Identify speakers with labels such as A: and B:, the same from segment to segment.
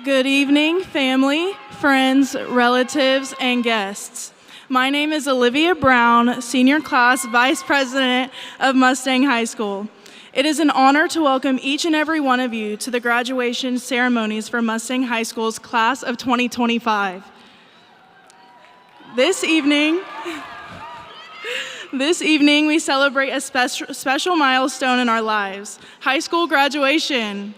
A: Good evening, family, friends, relatives, and guests. My name is Olivia Brown, Senior Class Vice President of Mustang High School. It is an honor to welcome each and every one of you to the graduation ceremonies for Mustang High School's Class of 2025. This evening, we celebrate a special milestone in our lives, high school graduation.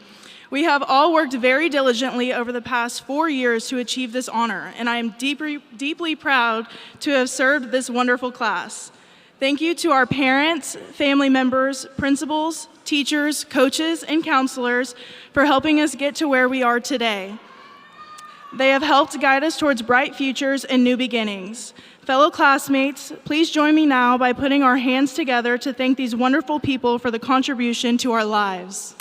A: We have all worked very diligently over the past 4 years to achieve this honor, and I am deeply proud to have served this wonderful class. Thank you to our parents, family members, principals, teachers, coaches, and counselors for helping us get to where we are today. They have helped guide us towards bright futures and new beginnings. Fellow classmates, please join me now by putting our hands together to thank these wonderful people for the contribution to our lives.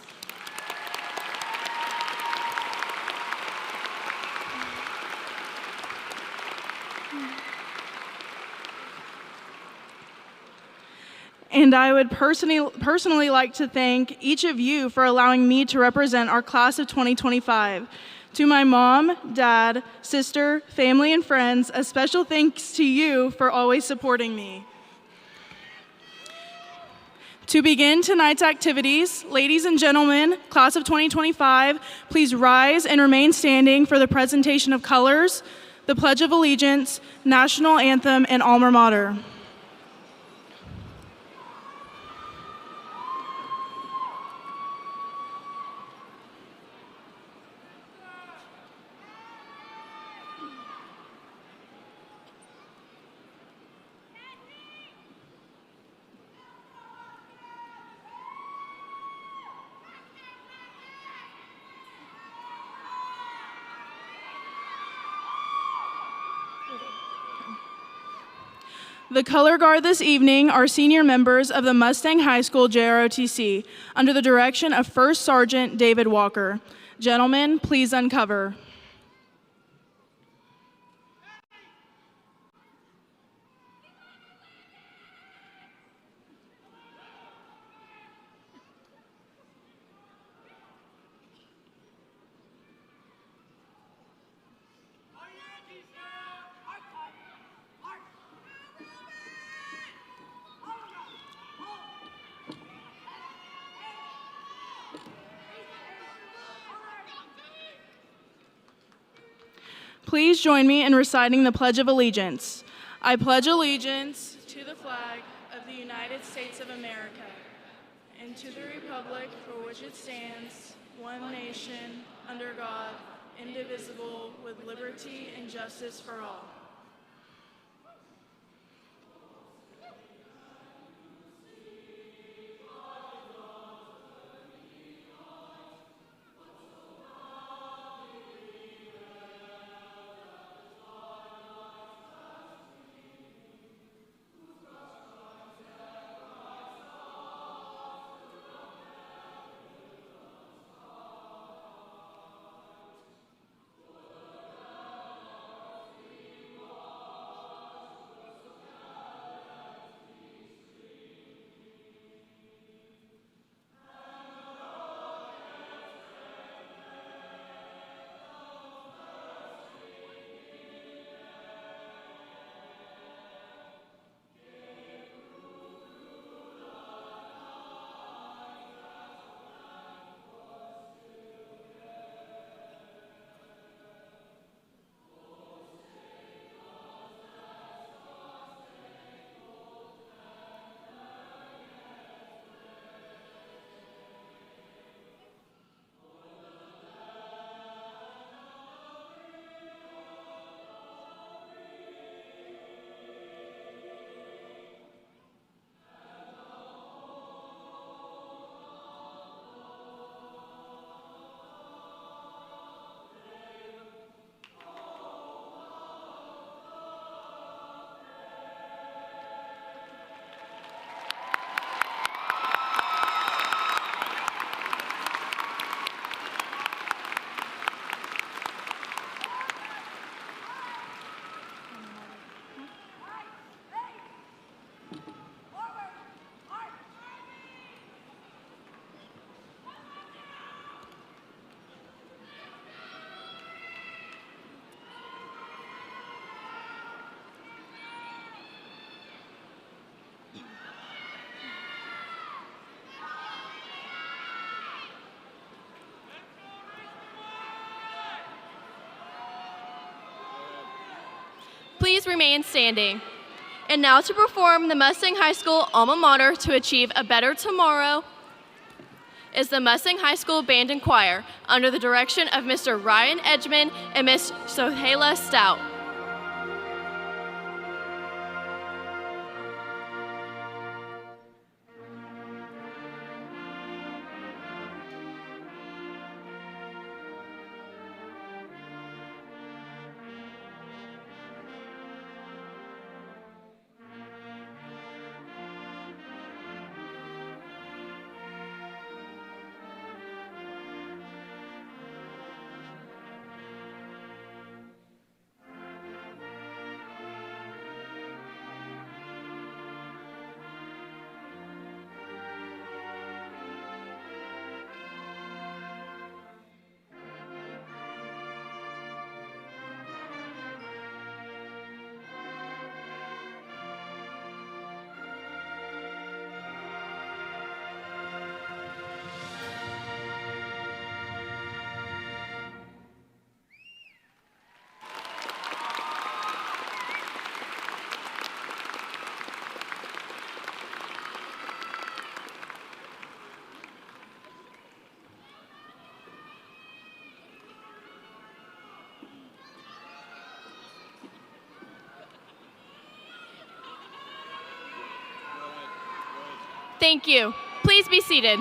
A: And I would personally like to thank each of you for allowing me to represent our class of 2025. To my mom, dad, sister, family, and friends, a special thanks to you for always supporting me. To begin tonight's activities, ladies and gentlemen, class of 2025, please rise and remain standing for the presentation of colors, the Pledge of Allegiance, National Anthem, and Alma Mater. The color guard this evening are senior members of the Mustang High School JROTC under the direction of First Sergeant David Walker. Gentlemen, please uncover. Please join me in reciting the Pledge of Allegiance. I pledge allegiance to the flag of the United States of America and to the republic for which it stands, one nation, under God, indivisible, with liberty and justice for all.
B: Please remain standing. And now to perform the Mustang High School alma mater to achieve a better tomorrow is the Mustang High School Band and Choir under the direction of Mr. Ryan Edgman and Miss Sohaila Stout. Thank you. Please be seated.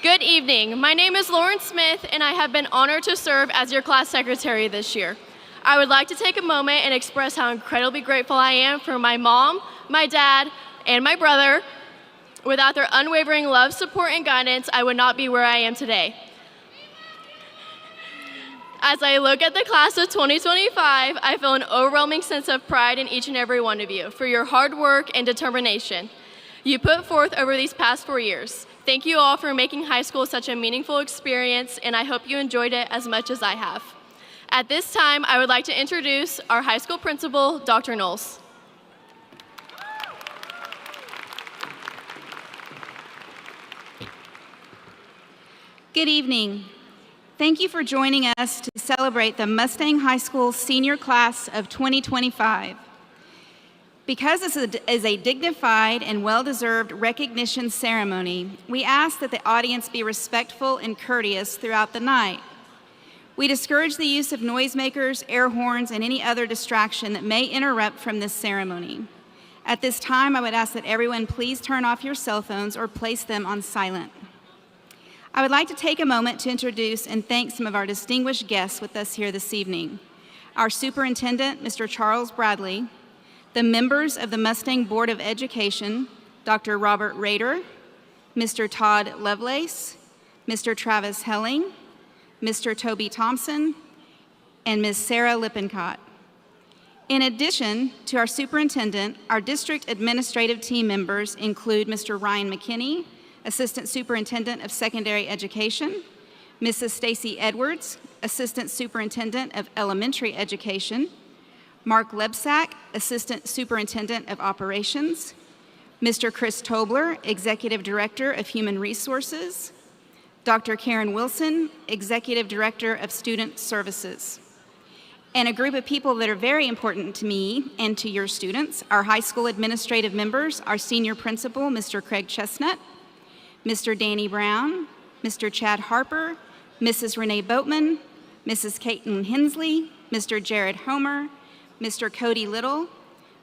B: Good evening. My name is Lauren Smith, and I have been honored to serve as your class secretary this year. I would like to take a moment and express how incredibly grateful I am for my mom, my dad, and my brother. Without their unwavering love, support, and guidance, I would not be where I am today. As I look at the class of 2025, I feel an overwhelming sense of pride in each and every one of you for your hard work and determination you put forth over these past 4 years. Thank you all for making high school such a meaningful experience, and I hope you enjoyed it as much as I have. At this time, I would like to introduce our high school principal, Dr. Knowles.
C: Good evening. Thank you for joining us to celebrate the Mustang High School senior class of 2025. Because this is a dignified and well-deserved recognition ceremony, we ask that the audience be respectful and courteous throughout the night. We discourage the use of noisemakers, air horns, and any other distraction that may interrupt from this ceremony. At this time, I would ask that everyone please turn off your cell phones or place them on silent. I would like to take a moment to introduce and thank some of our distinguished guests with us here this evening. Our Superintendent, Mr. Charles Bradley, the members of the Mustang Board of Education, Dr. Robert Rader, Mr. Todd Lovelace, Mr. Travis Helling, Mr. Toby Thompson, and Ms. Sarah Lippincott. In addition to our superintendent, our district administrative team members include Mr. Ryan McKinney, Assistant Superintendent of Secondary Education, Mrs. Stacy Edwards, Assistant Superintendent of Elementary Education, Mark Lebsack, Assistant Superintendent of Operations, Mr. Chris Tobler, Executive Director of Human Resources, Dr. Karen Wilson, Executive Director of Student Services, and a group of people that are very important to me and to your students, our high school administrative members, our senior principal, Mr. Craig Chestnut, Mr. Danny Brown, Mr. Chad Harper, Mrs. Renee Boatman, Mrs. Caitlin Hensley, Mr. Jared Homer, Mr. Cody Little,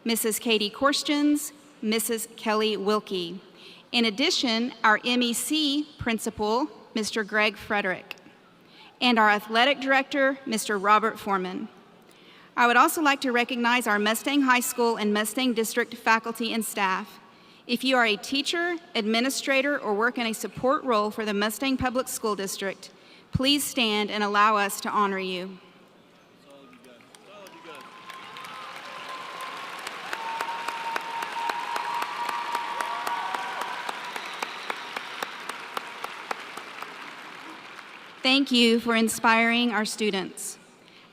C: Mrs. Katie Korstjens, Mrs. Kelly Wilkie. In addition, our MEC principal, Mr. Greg Frederick, and our athletic director, Mr. Robert Foreman. I would also like to recognize our Mustang High School and Mustang District faculty and staff. If you are a teacher, administrator, or work in a support role for the Mustang Public School District, please stand and allow us to honor you. Thank you for inspiring our students.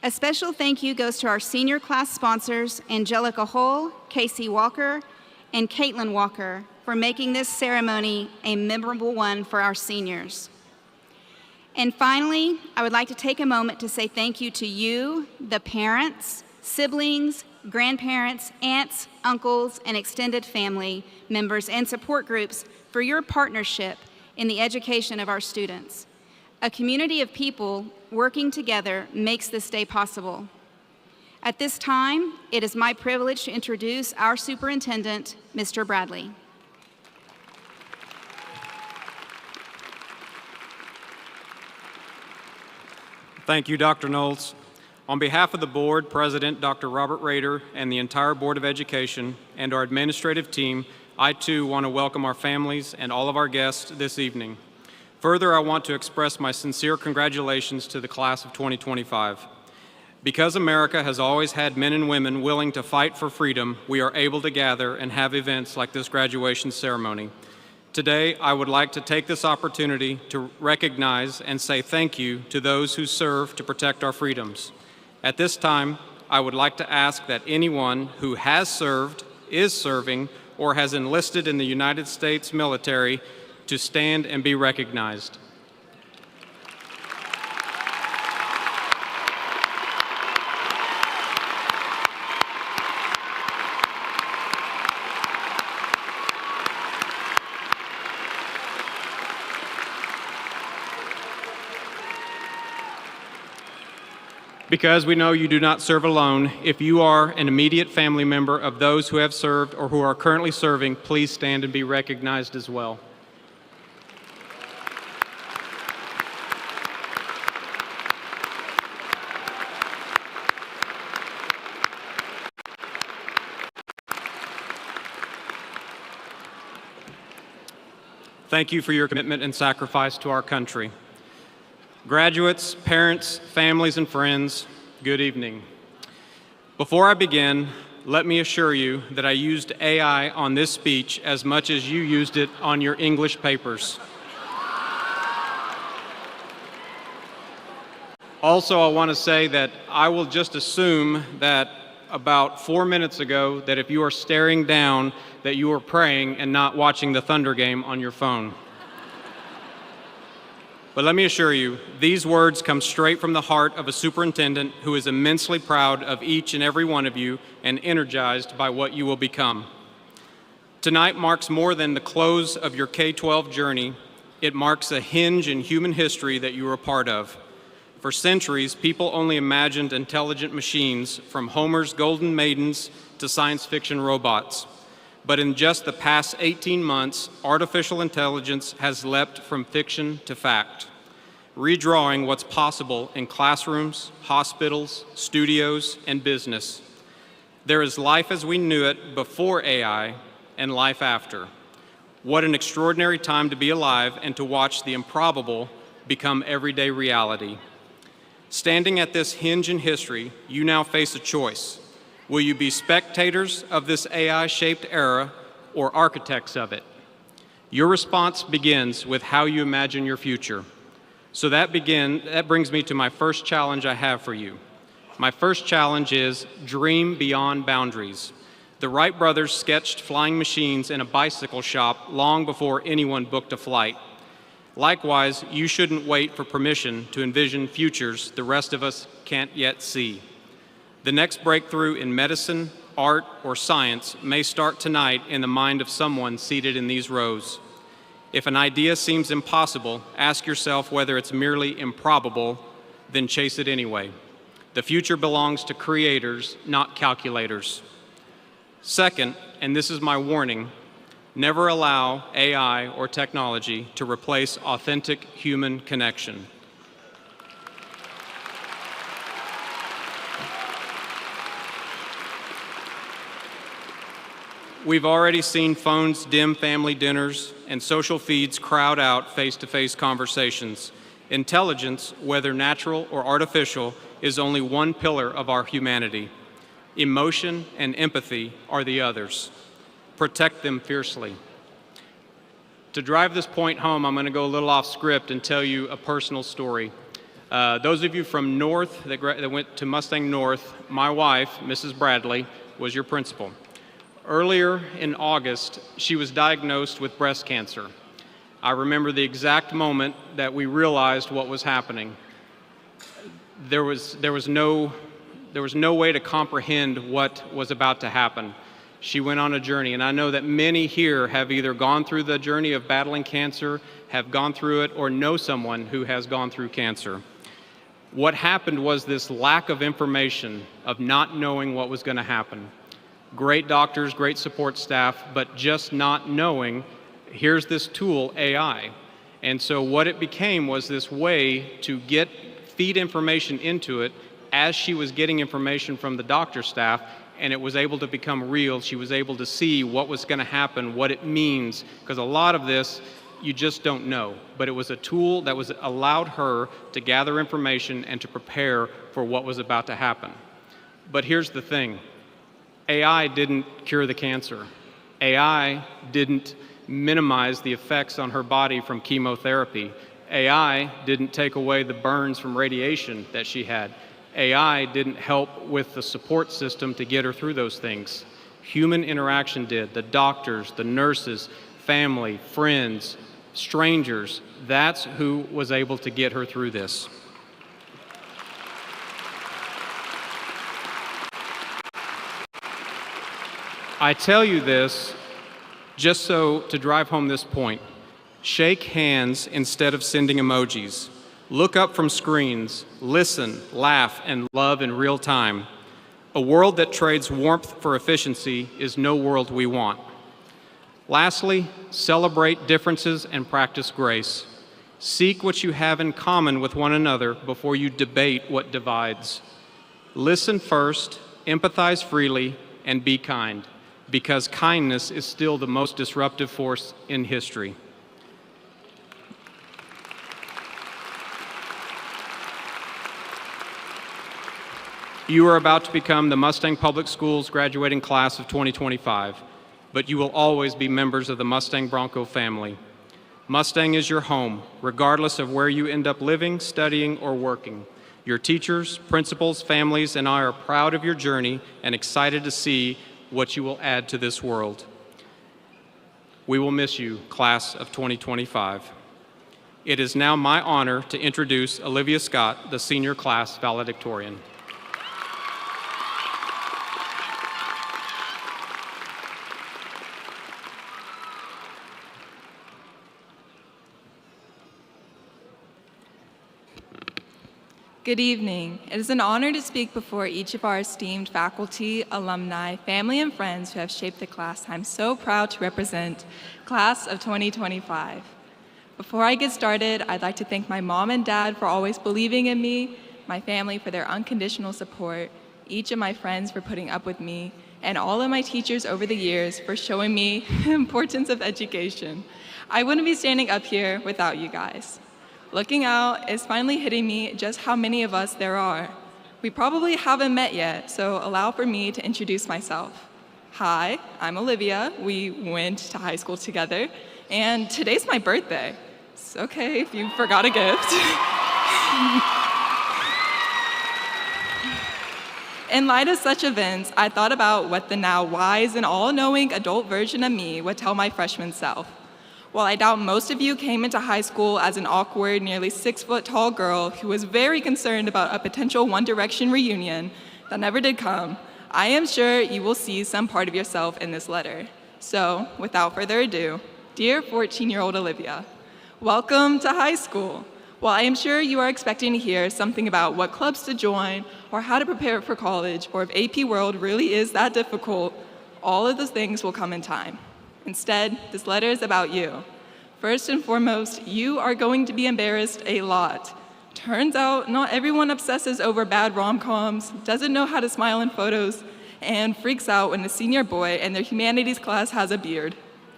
C: A special thank you goes to our senior class sponsors, Angelica Hull, Casey Walker, and Caitlin Walker, for making this ceremony a memorable one for our seniors. And finally, I would like to take a moment to say thank you to you, the parents, siblings, grandparents, aunts, uncles, and extended family members and support groups for your partnership in the education of our students. A community of people working together makes this day possible. At this time, it is my privilege to introduce our superintendent, Mr. Bradley.
D: Thank you, Dr. Knowles. On behalf of the board, President Dr. Robert Rader, and the entire Board of Education and our administrative team, I too want to welcome our families and all of our guests this evening. Further, I want to express my sincere congratulations to the class of 2025. Because America has always had men and women willing to fight for freedom, we are able to gather and have events like this graduation ceremony. Today, I would like to take this opportunity to recognize and say thank you to those who serve to protect our freedoms. At this time, I would like to ask that anyone who has served, is serving, or has enlisted in the United States military to stand and be recognized. Because we know you do not serve alone, if you are an immediate family member of those who have served or who are currently serving, please stand and be recognized as well. Thank you for your commitment and sacrifice to our country. Graduates, parents, families, and friends, good evening. Before I begin, let me assure you that I used AI on this speech as much as you used it on your English papers. Also, I want to say that I will just assume that about 4 minutes ago, that if you are staring down, that you are praying and not watching the Thunder game on your phone. But let me assure you, these words come straight from the heart of a superintendent who is immensely proud of each and every one of you and energized by what you will become. Tonight marks more than the close of your K-12 journey. It marks a hinge in human history that you are a part of. For centuries, people only imagined intelligent machines, from Homer's golden maidens to science fiction robots. But in just the past 18 months, artificial intelligence has leapt from fiction to fact, redrawing what's possible in classrooms, hospitals, studios, and business. There is life as we knew it before AI and life after. What an extraordinary time to be alive and to watch the improbable become everyday reality. Standing at this hinge in history, you now face a choice. Will you be spectators of this AI-shaped era or architects of it? Your response begins with how you imagine your future. So that brings me to my first challenge I have for you. My first challenge is dream beyond boundaries. The Wright brothers sketched flying machines in a bicycle shop long before anyone booked a flight. Likewise, you shouldn't wait for permission to envision futures the rest of us can't yet see. The next breakthrough in medicine, art, or science may start tonight in the mind of someone seated in these rows. If an idea seems impossible, ask yourself whether it's merely improbable, then chase it anyway. The future belongs to creators, not calculators. Second, and this is my warning, never allow AI or technology to replace authentic human connection. We've already seen phones dim family dinners and social feeds crowd out face-to-face conversations. Intelligence, whether natural or artificial, is only one pillar of our humanity. Emotion and empathy are the others. Protect them fiercely. To drive this point home, I'm going to go a little off script and tell you a personal story. Those of you from North that went to Mustang North, my wife, Mrs. Bradley, was your principal. Earlier in August, she was diagnosed with breast cancer. I remember the exact moment that we realized what was happening. There was no way to comprehend what was about to happen. She went on a journey, and I know that many here have either gone through the journey of battling cancer, have gone through it, or know someone who has gone through cancer. What happened was this lack of information, of not knowing what was going to happen. Great doctors, great support staff, but just not knowing, here's this tool, AI. And so what it became was this way to feed information into it as she was getting information from the doctor staff, and it was able to become real. She was able to see what was going to happen, what it means, because a lot of this you just don't know. But it was a tool that allowed her to gather information and to prepare for what was about to happen. But here's the thing. AI didn't cure the cancer. AI didn't minimize the effects on her body from chemotherapy. AI didn't take away the burns from radiation that she had. AI didn't help with the support system to get her through those things. Human interaction did. The doctors, the nurses, family, friends, strangers, that's who was able to get her through this. I tell you this just to drive home this point. Shake hands instead of sending emojis. Look up from screens, listen, laugh, and love in real time. A world that trades warmth for efficiency is no world we want. Lastly, celebrate differences and practice grace. Seek what you have in common with one another before you debate what divides. Listen first, empathize freely, and be kind, because kindness is still the most disruptive force in history. You are about to become the Mustang Public Schools graduating class of 2025, but you will always be members of the Mustang Bronco family. Mustang is your home, regardless of where you end up living, studying, or working. Your teachers, principals, families, and I are proud of your journey and excited to see what you will add to this world. We will miss you, class of 2025. It is now my honor to introduce Olivia Scott, the senior class valedictorian.
E: Good evening. It is an honor to speak before each of our esteemed faculty, alumni, family, and friends who have shaped the class I'm so proud to represent, class of 2025. Before I get started, I'd like to thank my mom and dad for always believing in me, my family for their unconditional support, each of my friends for putting up with me, and all of my teachers over the years for showing me the importance of education. I wouldn't be standing up here without you guys. Looking out is finally hitting me just how many of us there are. We probably haven't met yet, so allow for me to introduce myself. Hi, I'm Olivia. We went to high school together, and today's my birthday. It's okay if you forgot a gift. In light of such events, I thought about what the now wise and all-knowing adult version of me would tell my freshman self. While I doubt most of you came into high school as an awkward, nearly 6-foot-tall girl who was very concerned about a potential One Direction reunion that never did come, I am sure you will see some part of yourself in this letter. So, without further ado, dear 14-year-old Olivia, welcome to high school. While I am sure you are expecting to hear something about what clubs to join, or how to prepare for college, or if AP World really is that difficult, all of those things will come in time. Instead, this letter is about you. First and foremost, you are going to be embarrassed a lot. Turns out, not everyone obsesses over bad rom-coms, doesn't know how to smile in photos, and freaks out when a senior boy in their humanities class has a beard.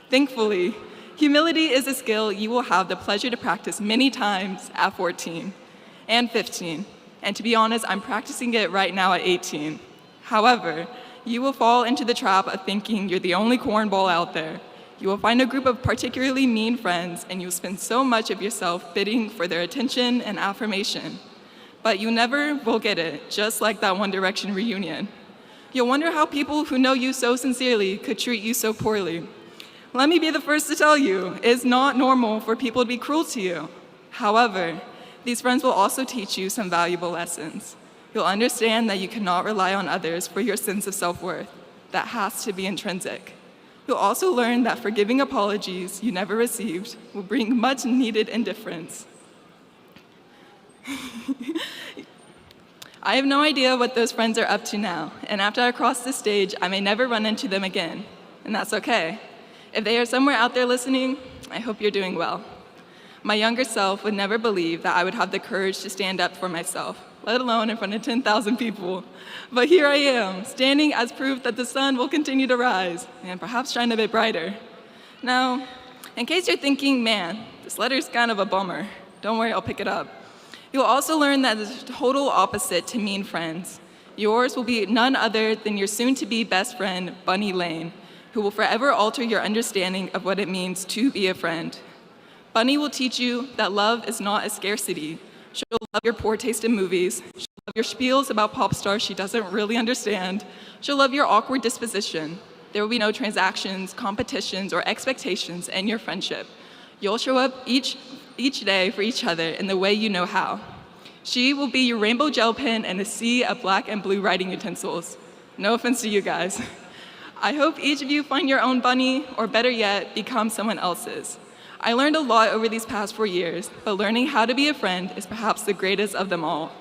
E: Thankfully, humility is a skill you will have the pleasure to practice many times at 14 and 15. And to be honest, I'm practicing it right now at 18. However, you will fall into the trap of thinking you're the only cornball out there. You will find a group of particularly mean friends, and you'll spend so much of yourself bidding for their attention and affirmation. But you never will get it, just like that One Direction reunion. You'll wonder how people who know you so sincerely could treat you so poorly. Let me be the first to tell you, it's not normal for people to be cruel to you. However, these friends will also teach you some valuable lessons. You'll understand that you cannot rely on others for your sense of self-worth. That has to be intrinsic. You'll also learn that forgiving apologies you never received will bring much needed indifference. I have no idea what those friends are up to now, and after I cross this stage, I may never run into them again, and that's okay. If they are somewhere out there listening, I hope you're doing well. My younger self would never believe that I would have the courage to stand up for myself, let alone in front of 10,000 people. But here I am, standing as proof that the sun will continue to rise, and perhaps shine a bit brighter. Now, in case you're thinking, man, this letter's kind of a bummer, don't worry, I'll pick it up. You'll also learn that it's the total opposite to mean friends. Yours will be none other than your soon-to-be best friend, Bunny Lane, who will forever alter your understanding of what it means to be a friend. Bunny will teach you that love is not a scarcity. She'll love your poor taste in movies. She'll love your spiels about pop stars she doesn't really understand. She'll love your awkward disposition. There will be no transactions, competitions, or expectations in your friendship. You'll show up each day for each other in the way you know how. She will be your rainbow gel pen and a sea of black and blue writing utensils. No offense to you guys. I hope each of you find your own bunny, or better yet, become someone else's. I learned a lot over these past 4 years, but learning how to be a friend is perhaps the greatest of them all.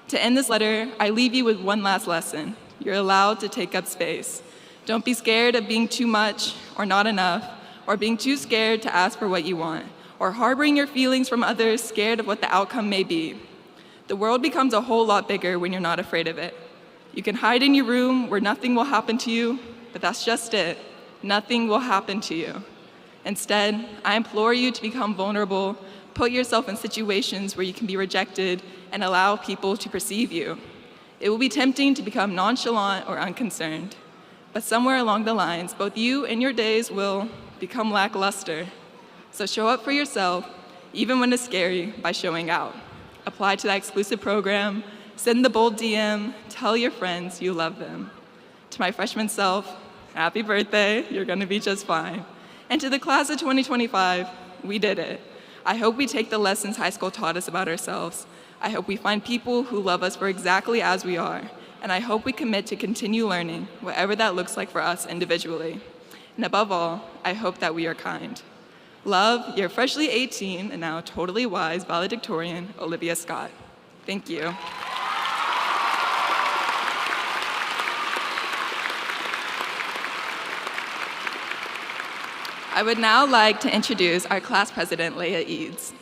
E: To end this letter, I leave you with one last lesson. You're allowed to take up space. Don't be scared of being too much or not enough, or being too scared to ask for what you want, or harboring your feelings from others scared of what the outcome may be. The world becomes a whole lot bigger when you're not afraid of it. You can hide in your room where nothing will happen to you, but that's just it. Nothing will happen to you. Instead, I implore you to become vulnerable, put yourself in situations where you can be rejected, and allow people to perceive you. It will be tempting to become nonchalant or unconcerned, but somewhere along the lines, both you and your days will become lackluster. So show up for yourself, even when it's scary, by showing out. Apply to that exclusive program, send the bold DM, tell your friends you love them. To my freshman self, happy birthday, you're gonna be just fine. And to the class of 2025, we did it. I hope we take the lessons high school taught us about ourselves. I hope we find people who love us for exactly as we are. And I hope we commit to continue learning, whatever that looks like for us individually. And above all, I hope that we are kind. Love, your freshly 18 and now totally wise valedictorian, Olivia Scott. Thank you. I would now like to introduce our class president, Leah Eads.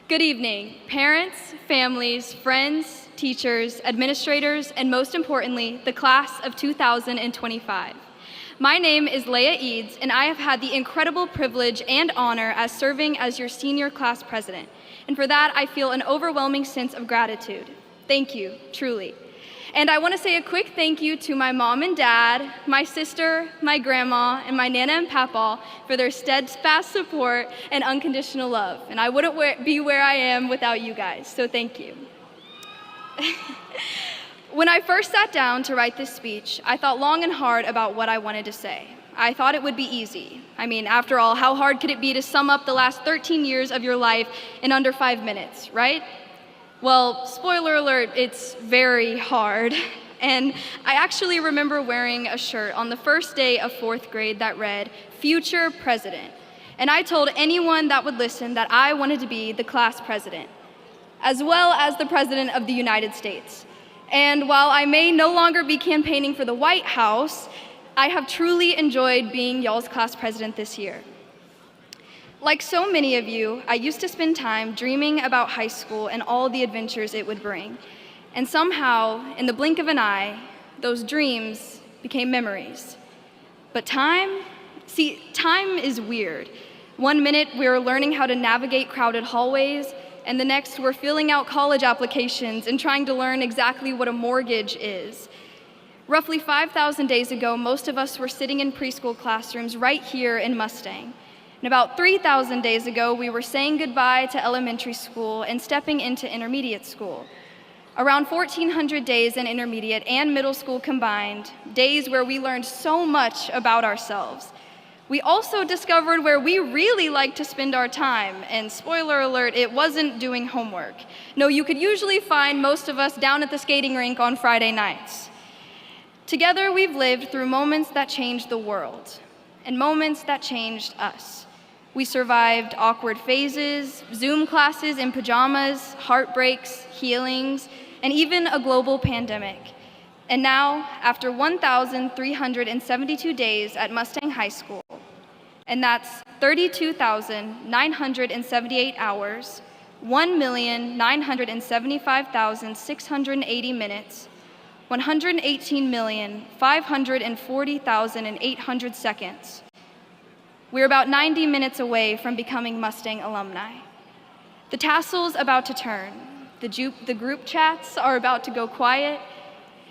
F: Good evening, parents, families, friends, teachers, administrators, and most importantly, the class of 2025. My name is Leah Eads, and I have had the incredible privilege and honor as serving as your senior class president. And for that, I feel an overwhelming sense of gratitude. Thank you, truly. And I want to say a quick thank you to my mom and dad, my sister, my grandma, and my nana and papa for their steadfast support and unconditional love. And I wouldn't be where I am without you guys, so thank you. When I first sat down to write this speech, I thought long and hard about what I wanted to say. I thought it would be easy. I mean, after all, how hard could it be to sum up the last 13 years of your life in under 5 minutes, right? Well, spoiler alert, it's very hard. And I actually remember wearing a shirt on the first day of 4th grade that read, "Future President." And I told anyone that would listen that I wanted to be the class president, as well as the President of the United States. And while I may no longer be campaigning for the White House, I have truly enjoyed being y'all's class president this year. Like so many of you, I used to spend time dreaming about high school and all the adventures it would bring. And somehow, in the blink of an eye, those dreams became memories. But time is weird. One minute, we're learning how to navigate crowded hallways, and the next, we're filling out college applications and trying to learn exactly what a mortgage is. Roughly 5,000 days ago, most of us were sitting in preschool classrooms right here in Mustang. And about 3,000 days ago, we were saying goodbye to elementary school and stepping into intermediate school. Around 1,400 days in intermediate and middle school combined, days where we learned so much about ourselves. We also discovered where we really like to spend our time, and spoiler alert, it wasn't doing homework. No, you could usually find most of us down at the skating rink on Friday nights. Together, we've lived through moments that changed the world, and moments that changed us. We survived awkward phases, Zoom classes in pajamas, heartbreaks, healings, and even a global pandemic. And now, after 1,372 days at Mustang High School, and that's 32,978 hours, 1,975,680 minutes, 118,540,800 seconds. We're about 90 minutes away from becoming Mustang alumni. The tassel's about to turn, the group chats are about to go quiet,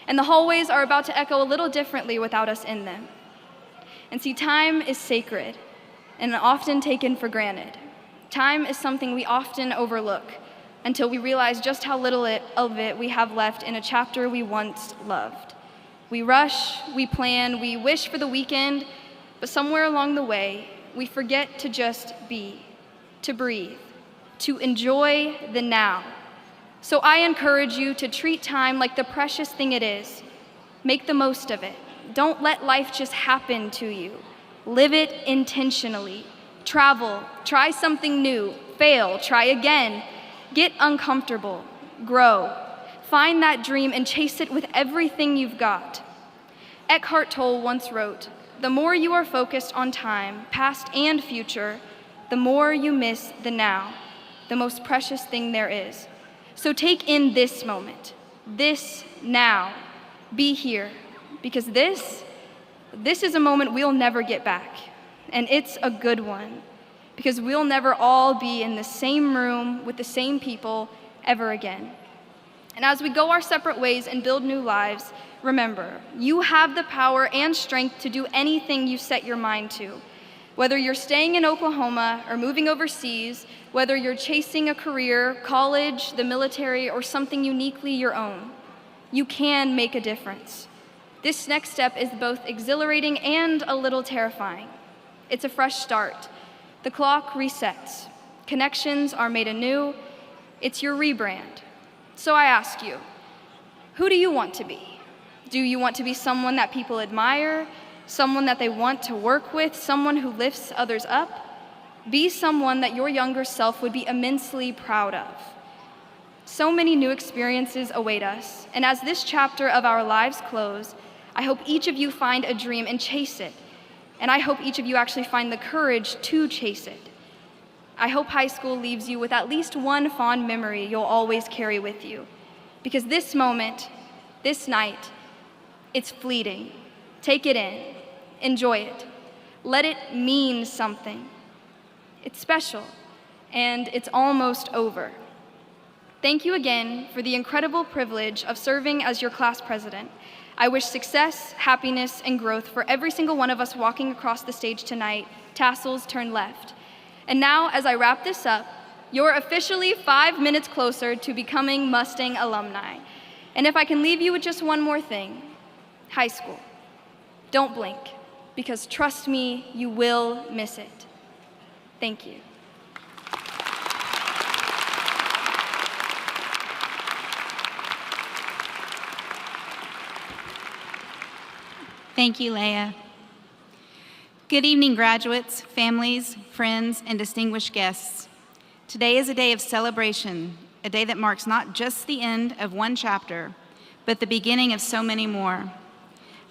F: and the hallways are about to echo a little differently without us in them. And see, time is sacred and often taken for granted. Time is something we often overlook until we realize just how little of it we have left in a chapter we once loved. We rush, we plan, we wish for the weekend, but somewhere along the way, we forget to just be, to breathe, to enjoy the now. So I encourage you to treat time like the precious thing it is. Make the most of it. Don't let life just happen to you. Live it intentionally. Travel, try something new, fail, try again. Get uncomfortable, grow. Find that dream and chase it with everything you've got. Eckhart Tolle once wrote, "The more you are focused on time, past and future, the more you miss the now, the most precious thing there is." So take in this moment, this now. Be here, because this is a moment we'll never get back, and it's a good one, because we'll never all be in the same room with the same people ever again. And as we go our separate ways and build new lives, remember, you have the power and strength to do anything you set your mind to. Whether you're staying in Oklahoma or moving overseas, whether you're chasing a career, college, the military, or something uniquely your own, you can make a difference. This next step is both exhilarating and a little terrifying. It's a fresh start. The clock resets. Connections are made anew. It's your rebrand. So I ask you, who do you want to be? Do you want to be someone that people admire, someone that they want to work with, someone who lifts others up? Be someone that your younger self would be immensely proud of. So many new experiences await us, and as this chapter of our lives close, I hope each of you find a dream and chase it, and I hope each of you actually find the courage to chase it. I hope high school leaves you with at least one fond memory you'll always carry with you, because this moment, this night, it's fleeting. Take it in, enjoy it, let it mean something. It's special, and it's almost over. Thank you again for the incredible privilege of serving as your class president. I wish success, happiness, and growth for every single one of us walking across the stage tonight. Tassels turn left. And now, as I wrap this up, you're officially 5 minutes closer to becoming Mustang alumni. And if I can leave you with just one more thing, high school. Don't blink, because trust me, you will miss it. Thank you.
C: Thank you, Leah. Good evening, graduates, families, friends, and distinguished guests. Today is a day of celebration, a day that marks not just the end of one chapter, but the beginning of so many more.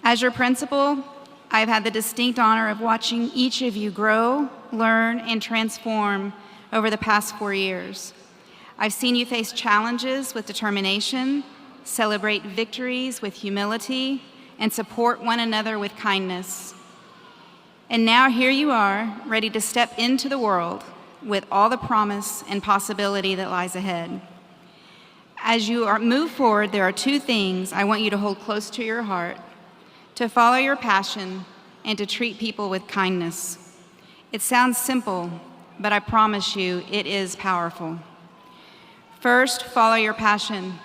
C: As your principal, I've had the distinct honor of watching each of you grow, learn, and transform over the past 4 years. I've seen you face challenges with determination, celebrate victories with humility, and support one another with kindness. And now here you are, ready to step into the world with all the promise and possibility that lies ahead. As you move forward, there are 2 things I want you to hold close to your heart: to follow your passion and to treat people with kindness. It sounds simple, but I promise you it is powerful. First, follow your passion.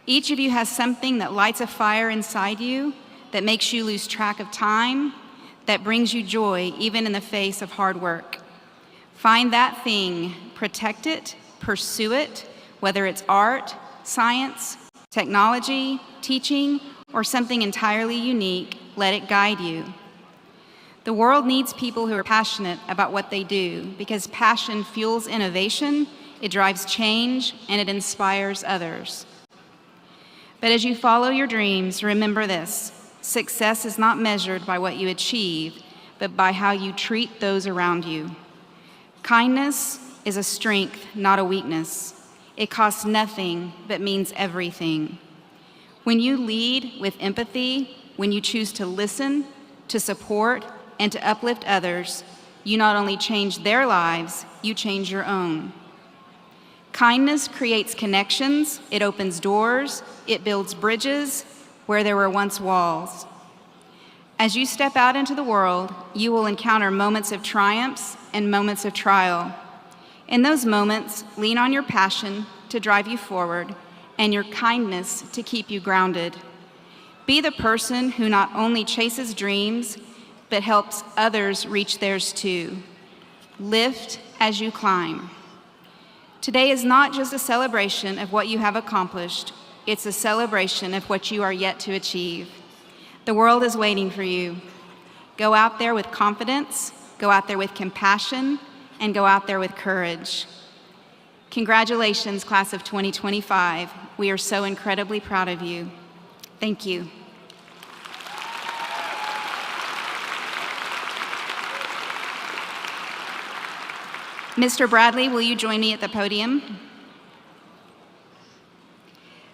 C: Each of you has something that lights a fire inside you, that makes you lose track of time, that brings you joy even in the face of hard work. Find that thing, protect it, pursue it, whether it's art, science, technology, teaching, or something entirely unique, let it guide you. The world needs people who are passionate about what they do because passion fuels innovation, it drives change, and it inspires others. But as you follow your dreams, remember this: success is not measured by what you achieve, but by how you treat those around you. Kindness is a strength, not a weakness. It costs nothing, but means everything. When you lead with empathy, when you choose to listen, to support, and to uplift others, you not only change their lives, you change your own. Kindness creates connections, it opens doors, it builds bridges where there were once walls. As you step out into the world, you will encounter moments of triumphs and moments of trial. In those moments, lean on your passion to drive you forward and your kindness to keep you grounded. Be the person who not only chases dreams, but helps others reach theirs too. Lift as you climb. Today is not just a celebration of what you have accomplished, it's a celebration of what you are yet to achieve. The world is waiting for you. Go out there with confidence, go out there with compassion, and go out there with courage. Congratulations, class of 2025. We are so incredibly proud of you. Thank you. Mr. Bradley, will you join me at the podium?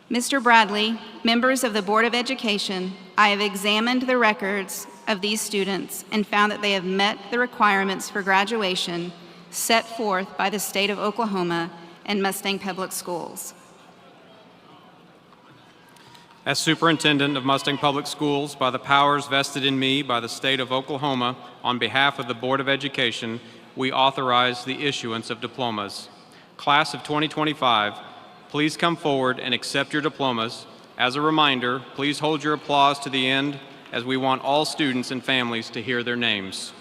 C: Mr. Bradley, members of the Board of Education, I have examined the records of these students and found that they have met the requirements for graduation set forth by the state of Oklahoma and Mustang Public Schools.
D: As Superintendent of Mustang Public Schools, by the powers vested in me by the state of Oklahoma, on behalf of the Board of Education, we authorize the issuance of diplomas. Class of 2025, please come forward and accept your diplomas. As a reminder, please hold your applause to the end as we want all students and families to hear their names.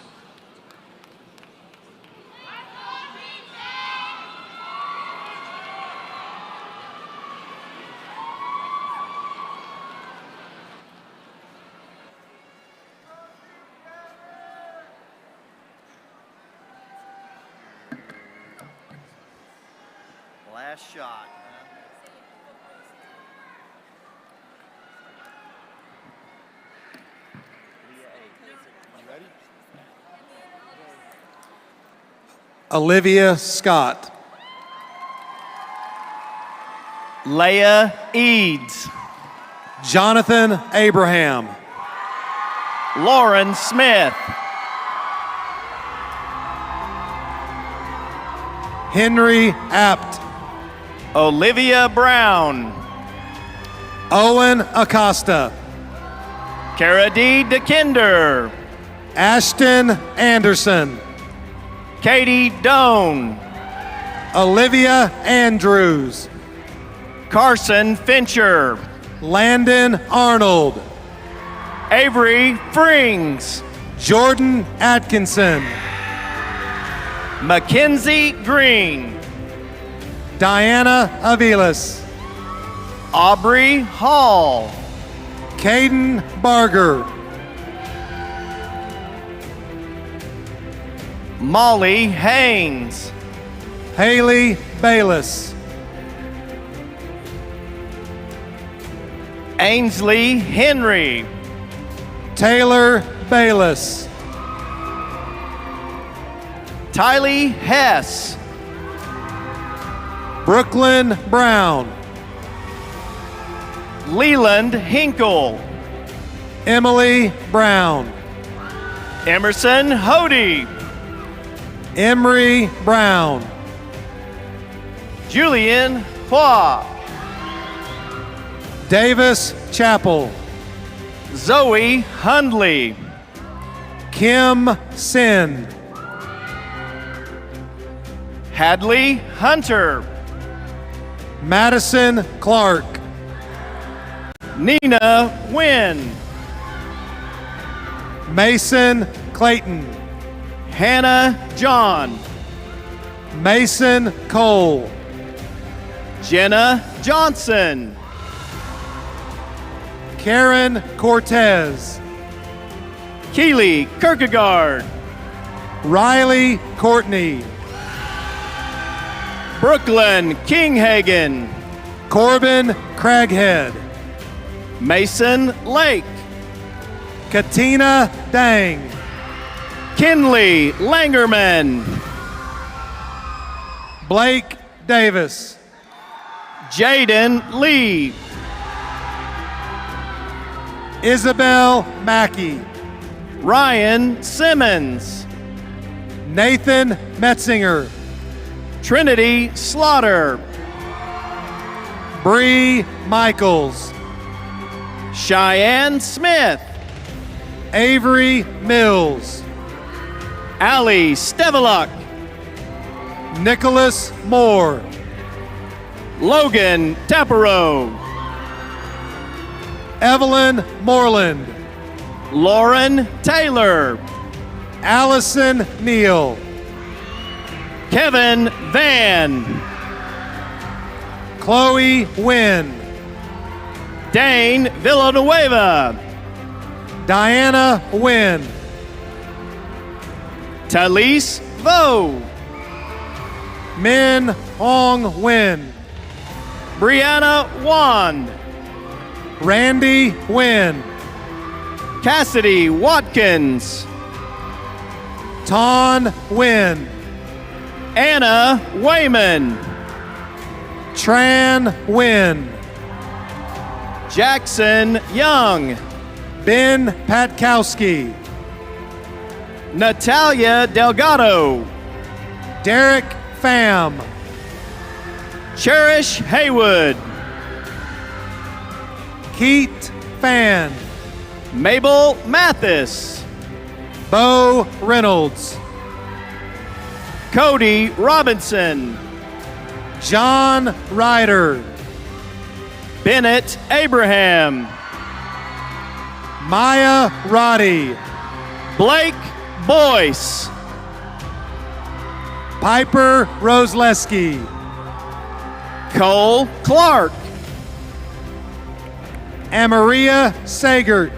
G: Last shot. You ready?
H: Olivia Scott.
G: Leah Eads.
H: Jonathan Abraham.
G: Lauren Smith.
H: Henry Apt.
G: Olivia Brown.
H: Owen Acosta.
G: Cara D. DeKinder.
H: Ashton Anderson.
G: Katie Doan.
H: Olivia Andrews.
G: Carson Fincher.
H: Landon Arnold.
G: Avery Frings.
H: Jordan Atkinson.
G: Mackenzie Green.
H: Diana Avilas.
G: Aubrey Hall.
H: Caden Barger.
G: Molly Haynes.
H: Haley Bayless.
G: Ainsley Henry.
H: Taylor Bayless.
G: Tylee Hess.
H: Brooklyn Brown.
G: Leland Hinkle.
H: Emily Brown.
G: Emerson Hody.
H: Emery Brown.
G: Julian Hua.
H: Davis Chapel.
G: Zoe Hundley.
H: Kim Sin.
G: Hadley Hunter.
H: Madison Clark.
G: Nina Wynn.
H: Mason Clayton.
G: Hannah John.
H: Mason Cole.
G: Jenna Johnson.
H: Karen Cortez.
G: Keely Kierkegaard.
H: Riley Courtney.
G: Brooklyn Kinghagen.
H: Corbin Craghead.
G: Mason Lake.
H: Katina Dang.
G: Kinley Langerman.
H: Blake Davis.
G: Jaden Lee.
H: Isabel Mackey.
G: Ryan Simmons.
H: Nathan Metzinger.
G: Trinity Slaughter.
H: Bree Michaels.
G: Cheyenne Smith.
H: Avery Mills.
G: Allie Steveluk.
H: Nicholas Moore.
G: Logan Tappero.
H: Evelyn Moreland.
G: Lauren Taylor.
H: Allison Neal.
G: Kevin Van.
H: Chloe Wynn.
G: Dane Villanueva.
H: Diana Wynn.
G: Talise Vo.
H: Min Hong Wynn.
G: Brianna Wand.
H: Randy Wynn.
G: Cassidy Watkins.
H: Ton Wynn.
G: Anna Wayman.
H: Tran Wynn.
G: Jackson Young.
H: Ben Patkowski.
G: Natalia Delgado.
H: Derek Pham.
G: Cherish Haywood.
H: Keat Fan.
G: Mabel Mathis.
H: Bo Reynolds.
G: Cody Robinson.
H: John Ryder.
G: Bennett Abraham.
H: Maya Roddy.
G: Blake Boyce.
H: Piper Rosleski.
G: Cole Clark.
H: Amaria Sagert.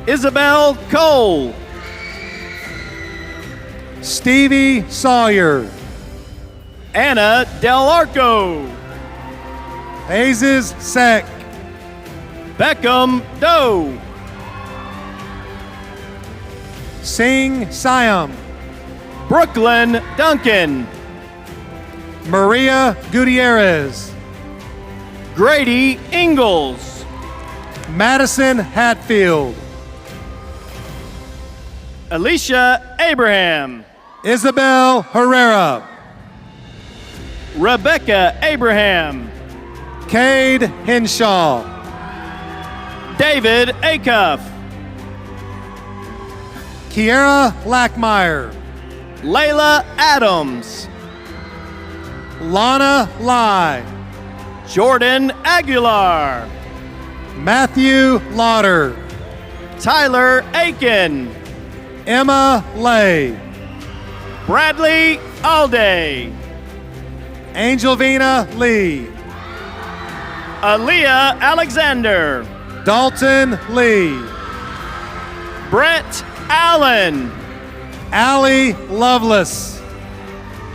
G: Isabel Cole.
H: Stevie Sawyer.
G: Anna Del Arco.
H: Hazes Seck.
G: Beckham Doe.
H: Singh Siam.
G: Brooklyn Duncan.
H: Maria Gutierrez.
G: Grady Ingalls.
H: Madison Hatfield.
G: Alicia Abraham.
H: Isabel Herrera.
G: Rebecca Abraham.
H: Cade Henshaw.
G: David Acuff.
H: Kiera Lackmeyer.
G: Layla Adams.
H: Lana Lai.
G: Jordan Aguilar.
H: Matthew Lauder.
G: Tyler Aiken.
H: Emma Lay.
G: Bradley Alday.
H: Angelvina Lee.
G: Aaliyah Alexander.
H: Dalton Lee.
G: Brett Allen.
H: Allie Lovelace.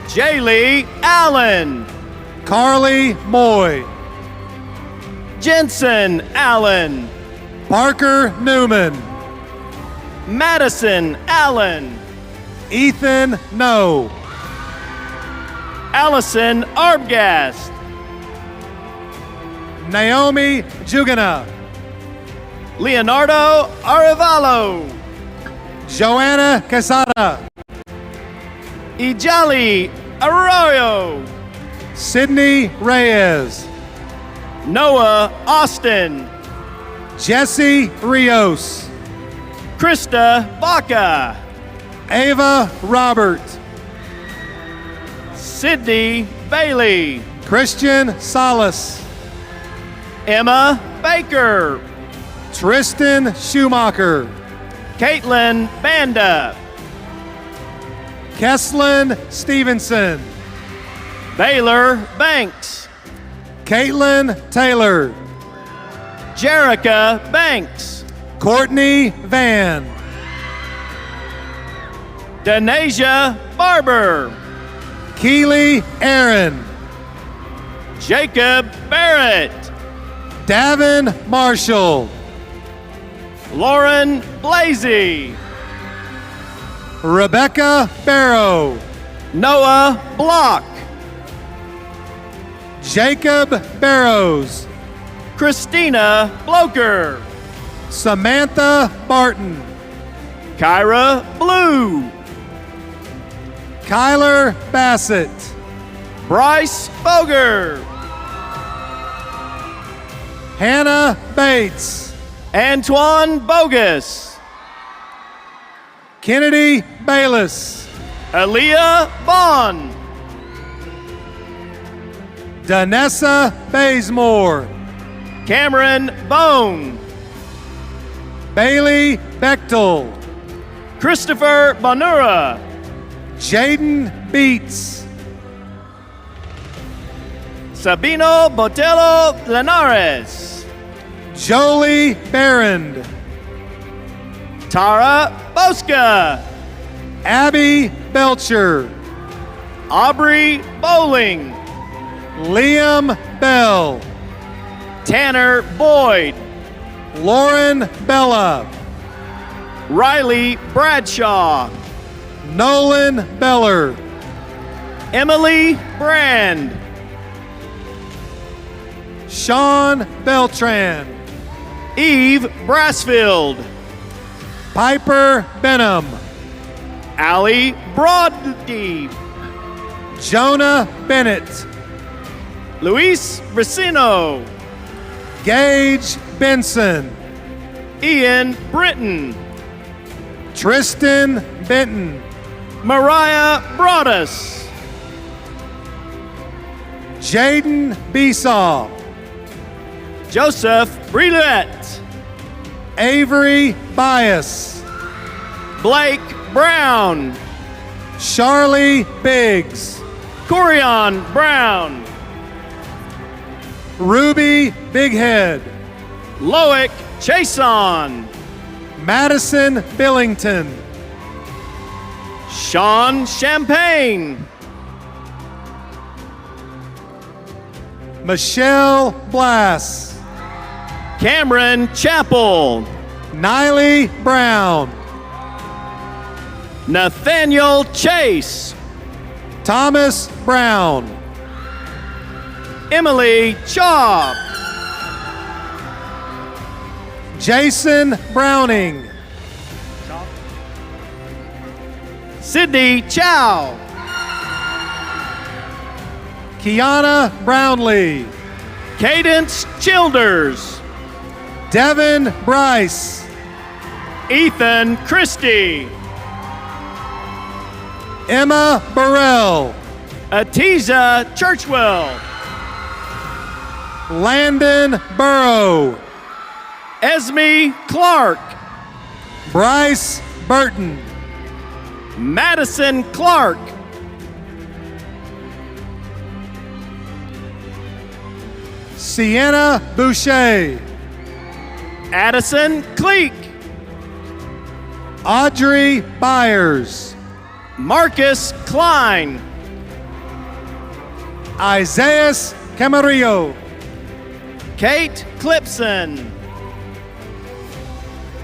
G: Jaylee Allen.
H: Carly Moy.
G: Jensen Allen.
H: Parker Newman.
G: Madison Allen.
H: Ethan No.
G: Allison Arbgast.
H: Naomi Jugana.
G: Leonardo Arevalo.
H: Joanna Casada.
G: Ijali Arroyo.
H: Sydney Reyes.
G: Noah Austin.
H: Jesse Rios.
G: Krista Baca.
H: Ava Robert.
G: Sydney Bailey.
H: Christian Salas.
G: Emma Baker.
H: Tristan Schumacher.
G: Caitlin Banda.
H: Kesslin Stevenson.
G: Baylor Banks.
H: Caitlin Taylor.
G: Jerica Banks.
H: Courtney Van.
G: Denasia Barber.
H: Keely Aaron.
G: Jacob Barrett.
H: Davin Marshall.
G: Lauren Blasey.
H: Rebecca Barrow.
G: Noah Block.
H: Jacob Barrows.
G: Christina Bloker.
H: Samantha Barton.
G: Kyra Blue.
H: Kyler Bassett.
G: Bryce Boger.
H: Hannah Bates.
G: Antoine Bogus.
H: Kennedy Bayless.
G: Aaliyah Bond.
H: Danessa Bazemore.
G: Cameron Bone.
H: Bailey Bechtel.
G: Christopher Bonura.
H: Jaden Beats.
G: Sabino Botello Linares.
H: Jolie Barrand.
G: Tara Bosca.
H: Abby Belcher.
G: Aubrey Bowling.
H: Liam Bell.
G: Tanner Boyd.
H: Lauren Bella.
G: Riley Bradshaw.
H: Nolan Beller.
G: Emily Brand.
H: Sean Beltran.
G: Eve Brassfield.
H: Piper Benham.
G: Allie Broaddeep.
H: Jonah Bennett.
G: Luis Racino.
H: Gage Benson.
G: Ian Britton.
H: Tristan Benton.
G: Mariah Broadus.
H: Jaden Besaw.
G: Joseph Brillette.
H: Avery Bias.
G: Blake Brown.
H: Charlie Biggs.
G: Corian Brown.
H: Ruby Bighead.
G: Loic Chason.
H: Madison Billington.
G: Sean Champagne.
H: Michelle Blass.
G: Cameron Chappell.
H: Niley Brown.
G: Nathaniel Chase.
H: Thomas Brown.
G: Emily Chaub.
H: Jason Browning.
G: Sydney Chow.
H: Kiana Brownlee.
G: Cadence Childers.
H: Devin Bryce.
G: Ethan Christie.
H: Emma Burrell.
G: Atiza Churchwell.
H: Landon Burrow.
G: Esme Clark.
H: Bryce Burton.
G: Madison Clark.
H: Sienna Boucher.
G: Addison Cleek.
H: Audrey Byers.
G: Marcus Klein.
H: Isaiah Camarillo.
G: Kate Clipson.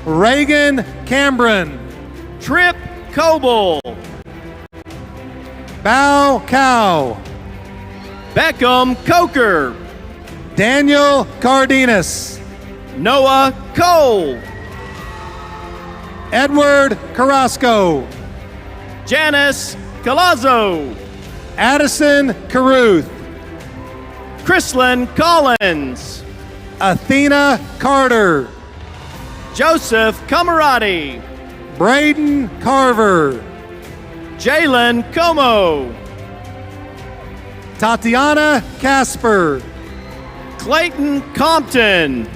H: Reagan Cambron.
G: Trip Coble.
H: Bao Cow.
G: Beckham Coker.
H: Daniel Cardenas.
G: Noah Cole.
H: Edward Carrasco.
G: Janice Colazzo.
H: Addison Caruth.
G: Chrislyn Collins.
H: Athena Carter.
G: Joseph Camarati.
H: Braden Carver.
G: Jalen Como.
H: Tatiana Casper.
G: Clayton Compton.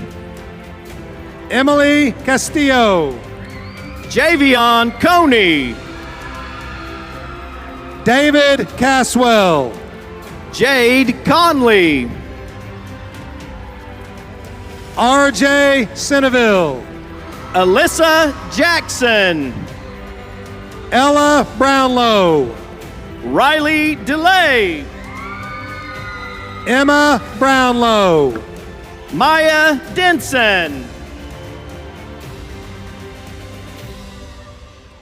H: Emily Castillo.
G: Javion Coney.
H: David Caswell.
G: Jade Conley.
H: RJ Centeville.
G: Alyssa Jackson.
H: Ella Brownlow.
G: Riley DeLay.
H: Emma Brownlow.
G: Maya Denson.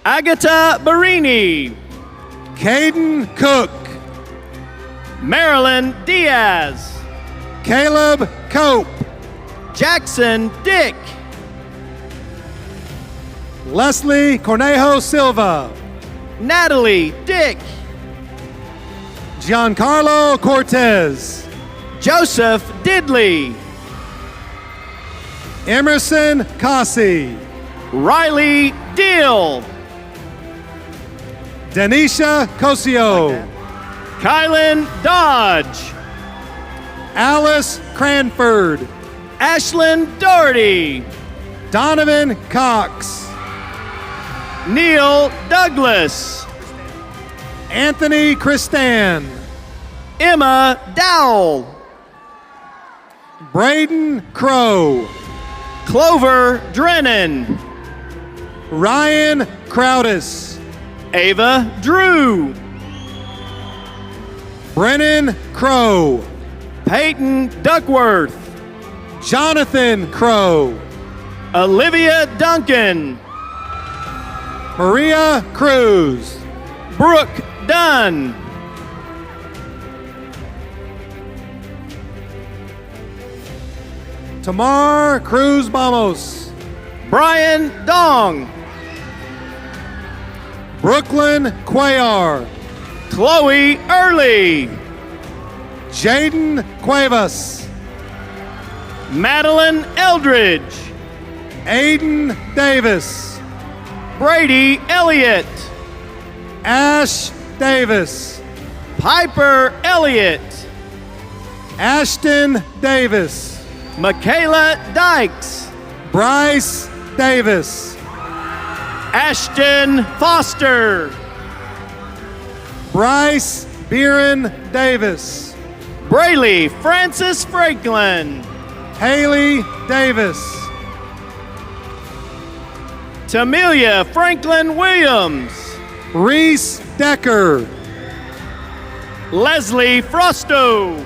G: Agatha Barini.
H: Caden Cook.
G: Marilyn Diaz.
H: Caleb Cope.
G: Jackson Dick.
H: Leslie Cornejo Silva.
G: Natalie Dick.
H: Giancarlo Cortez.
G: Joseph Diddley.
H: Emerson Cossey.
G: Riley Deal.
H: Denisha Cosio.
G: Kylan Dodge.
H: Alice Cranford.
G: Ashlyn Doherty.
H: Donovan Cox.
G: Neil Douglas.
H: Anthony Christan.
G: Emma Dowell.
H: Braden Crow.
G: Clover Drennan.
H: Ryan Crowdis.
G: Ava Drew.
H: Brennan Crow.
G: Peyton Duckworth.
H: Jonathan Crow.
G: Olivia Duncan.
H: Maria Cruz.
G: Brooke Dunn.
H: Tamar Cruz Vamos.
G: Brian Dong.
H: Brooklyn Cuellar.
G: Chloe Early.
H: Jaden Cuevas.
G: Madeline Eldridge.
H: Aiden Davis.
G: Brady Elliott.
H: Ash Davis.
G: Piper Elliott.
H: Ashton Davis.
G: Michaela Dykes.
H: Bryce Davis.
G: Ashton Foster.
H: Bryce Beeran Davis.
G: Brayley Francis Franklin.
H: Haley Davis.
G: Tamelia Franklin Williams.
H: Reese Decker.
G: Leslie Frosto.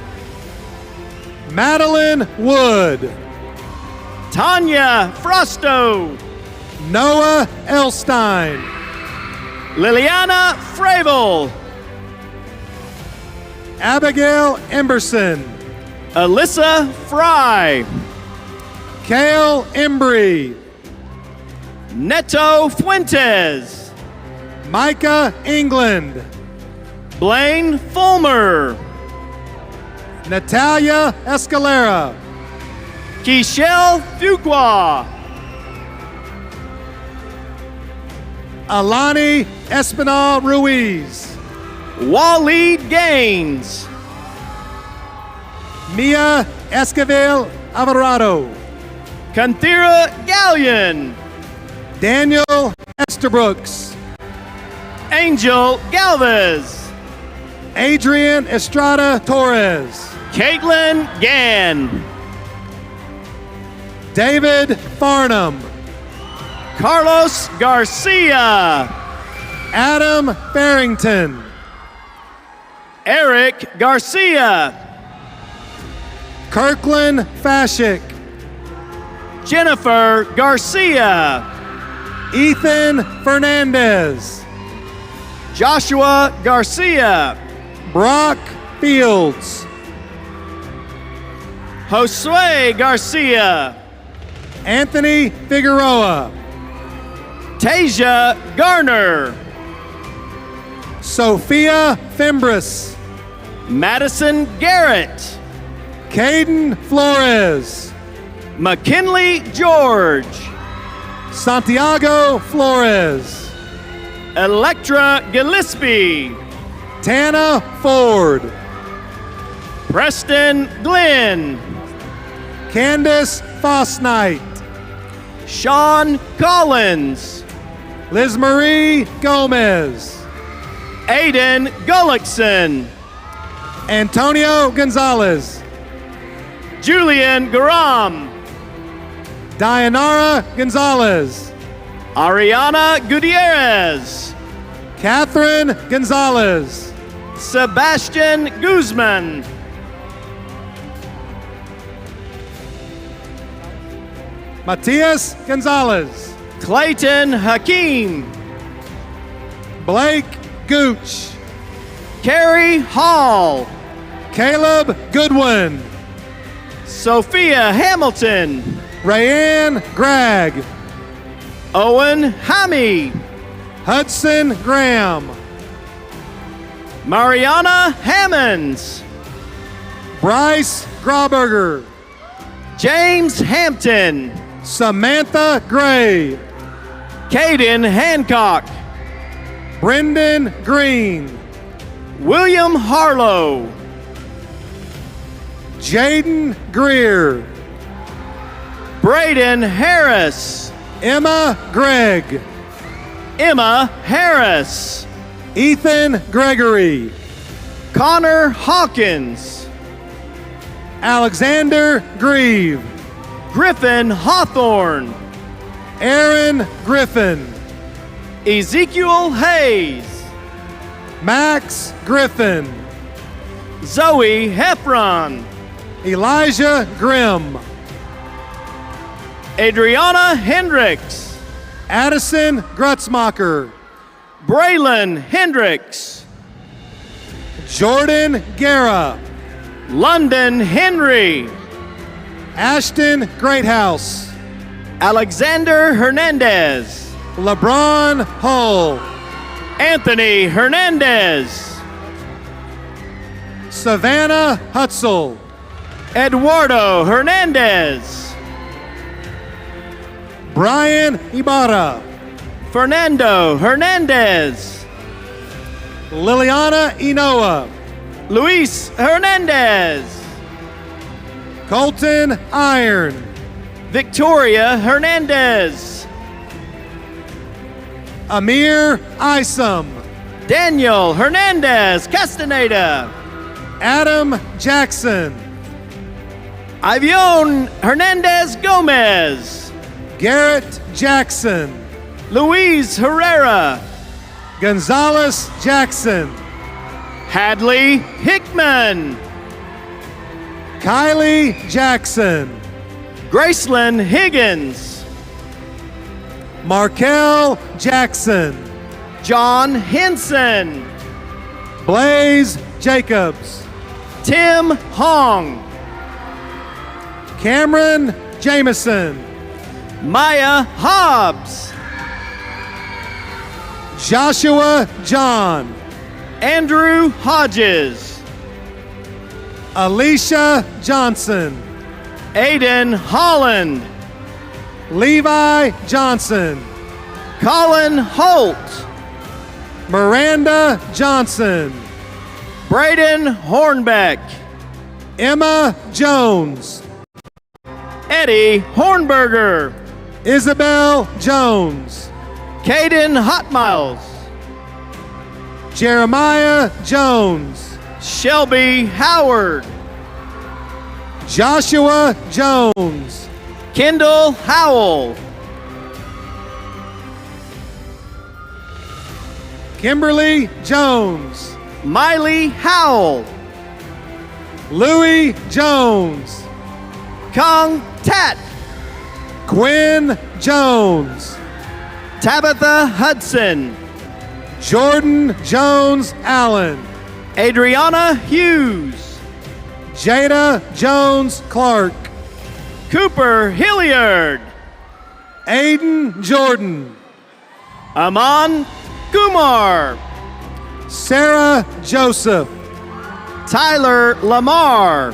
H: Madeline Wood.
G: Tanya Frosto.
H: Noah Elstein.
G: Liliana Fravel.
H: Abigail Emberson.
G: Alyssa Fry.
H: Kale Embry.
G: Neto Fuentes.
H: Micah England.
G: Blaine Fulmer.
H: Natalia Escalera.
G: Kishelle Fuqua.
H: Alani Espinal Ruiz.
G: Waleed Gaines.
H: Mia Esquivel Alvarado.
G: Kanthira Gallion.
H: Daniel Esterbrooks.
G: Angel Galvez.
H: Adrian Estrada Torres.
G: Caitlin Gann.
H: David Farnham.
G: Carlos Garcia.
H: Adam Farrington.
G: Eric Garcia.
H: Kirkland Fashik.
G: Jennifer Garcia.
H: Ethan Fernandez.
G: Joshua Garcia.
H: Brock Fields.
G: Josue Garcia.
H: Anthony Figueroa.
G: Tasia Garner.
H: Sophia Fimbris.
G: Madison Garrett.
H: Caden Flores.
G: McKinley George.
H: Santiago Flores.
G: Electra Gillespie.
H: Tana Ford.
G: Preston Glenn.
H: Candace Fosnight.
G: Sean Collins.
H: Liz Marie Gomez.
G: Aiden Gullickson.
H: Antonio Gonzalez.
G: Julian Garam.
H: Dayanara Gonzalez.
G: Ariana Gutierrez.
H: Catherine Gonzalez.
G: Sebastian Guzman.
H: Matias Gonzalez.
G: Clayton Hakeem.
H: Blake Gooch.
G: Carrie Hall.
H: Caleb Goodwin.
G: Sophia Hamilton.
H: Rayanne Gregg.
G: Owen Hammy.
H: Hudson Graham.
G: Mariana Hammonds.
H: Bryce Grauberger.
G: James Hampton.
H: Samantha Gray.
G: Caden Hancock.
H: Brendan Green.
G: William Harlow.
H: Jaden Greer.
G: Braden Harris.
H: Emma Gregg.
G: Emma Harris.
H: Ethan Gregory.
G: Connor Hawkins.
H: Alexander Grieve.
G: Griffin Hawthorne.
H: Aaron Griffin.
G: Ezekiel Hayes.
H: Max Griffin.
G: Zoe Heffron.
H: Elijah Grimm.
G: Adriana Hendricks.
H: Addison Grutzmacher.
G: Braylon Hendricks.
H: Jordan Guerra.
G: London Henry.
H: Ashton Greathouse.
G: Alexander Hernandez.
H: LeBron Hull.
G: Anthony Hernandez.
H: Savannah Hutzel.
G: Eduardo Hernandez.
H: Brian Ibarra.
G: Fernando Hernandez.
H: Liliana Inoa.
G: Luis Hernandez.
H: Colton Iron.
G: Victoria Hernandez.
H: Amir Isom.
G: Daniel Hernandez Castaneda.
H: Adam Jackson.
G: Ivion Hernandez Gomez.
H: Garrett Jackson.
G: Luis Herrera.
H: Gonzalez Jackson.
G: Hadley Hickman.
H: Kylie Jackson.
G: Graceland Higgins.
H: Markel Jackson.
G: John Henson.
H: Blaze Jacobs.
G: Tim Hong.
H: Cameron Jameson.
G: Maya Hobbs.
H: Joshua John.
G: Andrew Hodges.
H: Alicia Johnson.
G: Aiden Holland.
H: Levi Johnson.
G: Colin Holt.
H: Miranda Johnson.
G: Braden Hornbeck.
H: Emma Jones.
G: Eddie Hornberger.
H: Isabel Jones.
G: Caden Hotmiles.
H: Jeremiah Jones.
G: Shelby Howard.
H: Joshua Jones.
G: Kendall Howell.
H: Kimberly Jones.
G: Miley Howell.
H: Louis Jones.
G: Kong Tat.
H: Quinn Jones.
G: Tabitha Hudson.
H: Jordan Jones Allen.
G: Adriana Hughes.
H: Jada Jones Clark.
G: Cooper Hilliard.
H: Aiden Jordan.
G: Aman Kumar.
H: Sarah Joseph.
G: Tyler Lamar.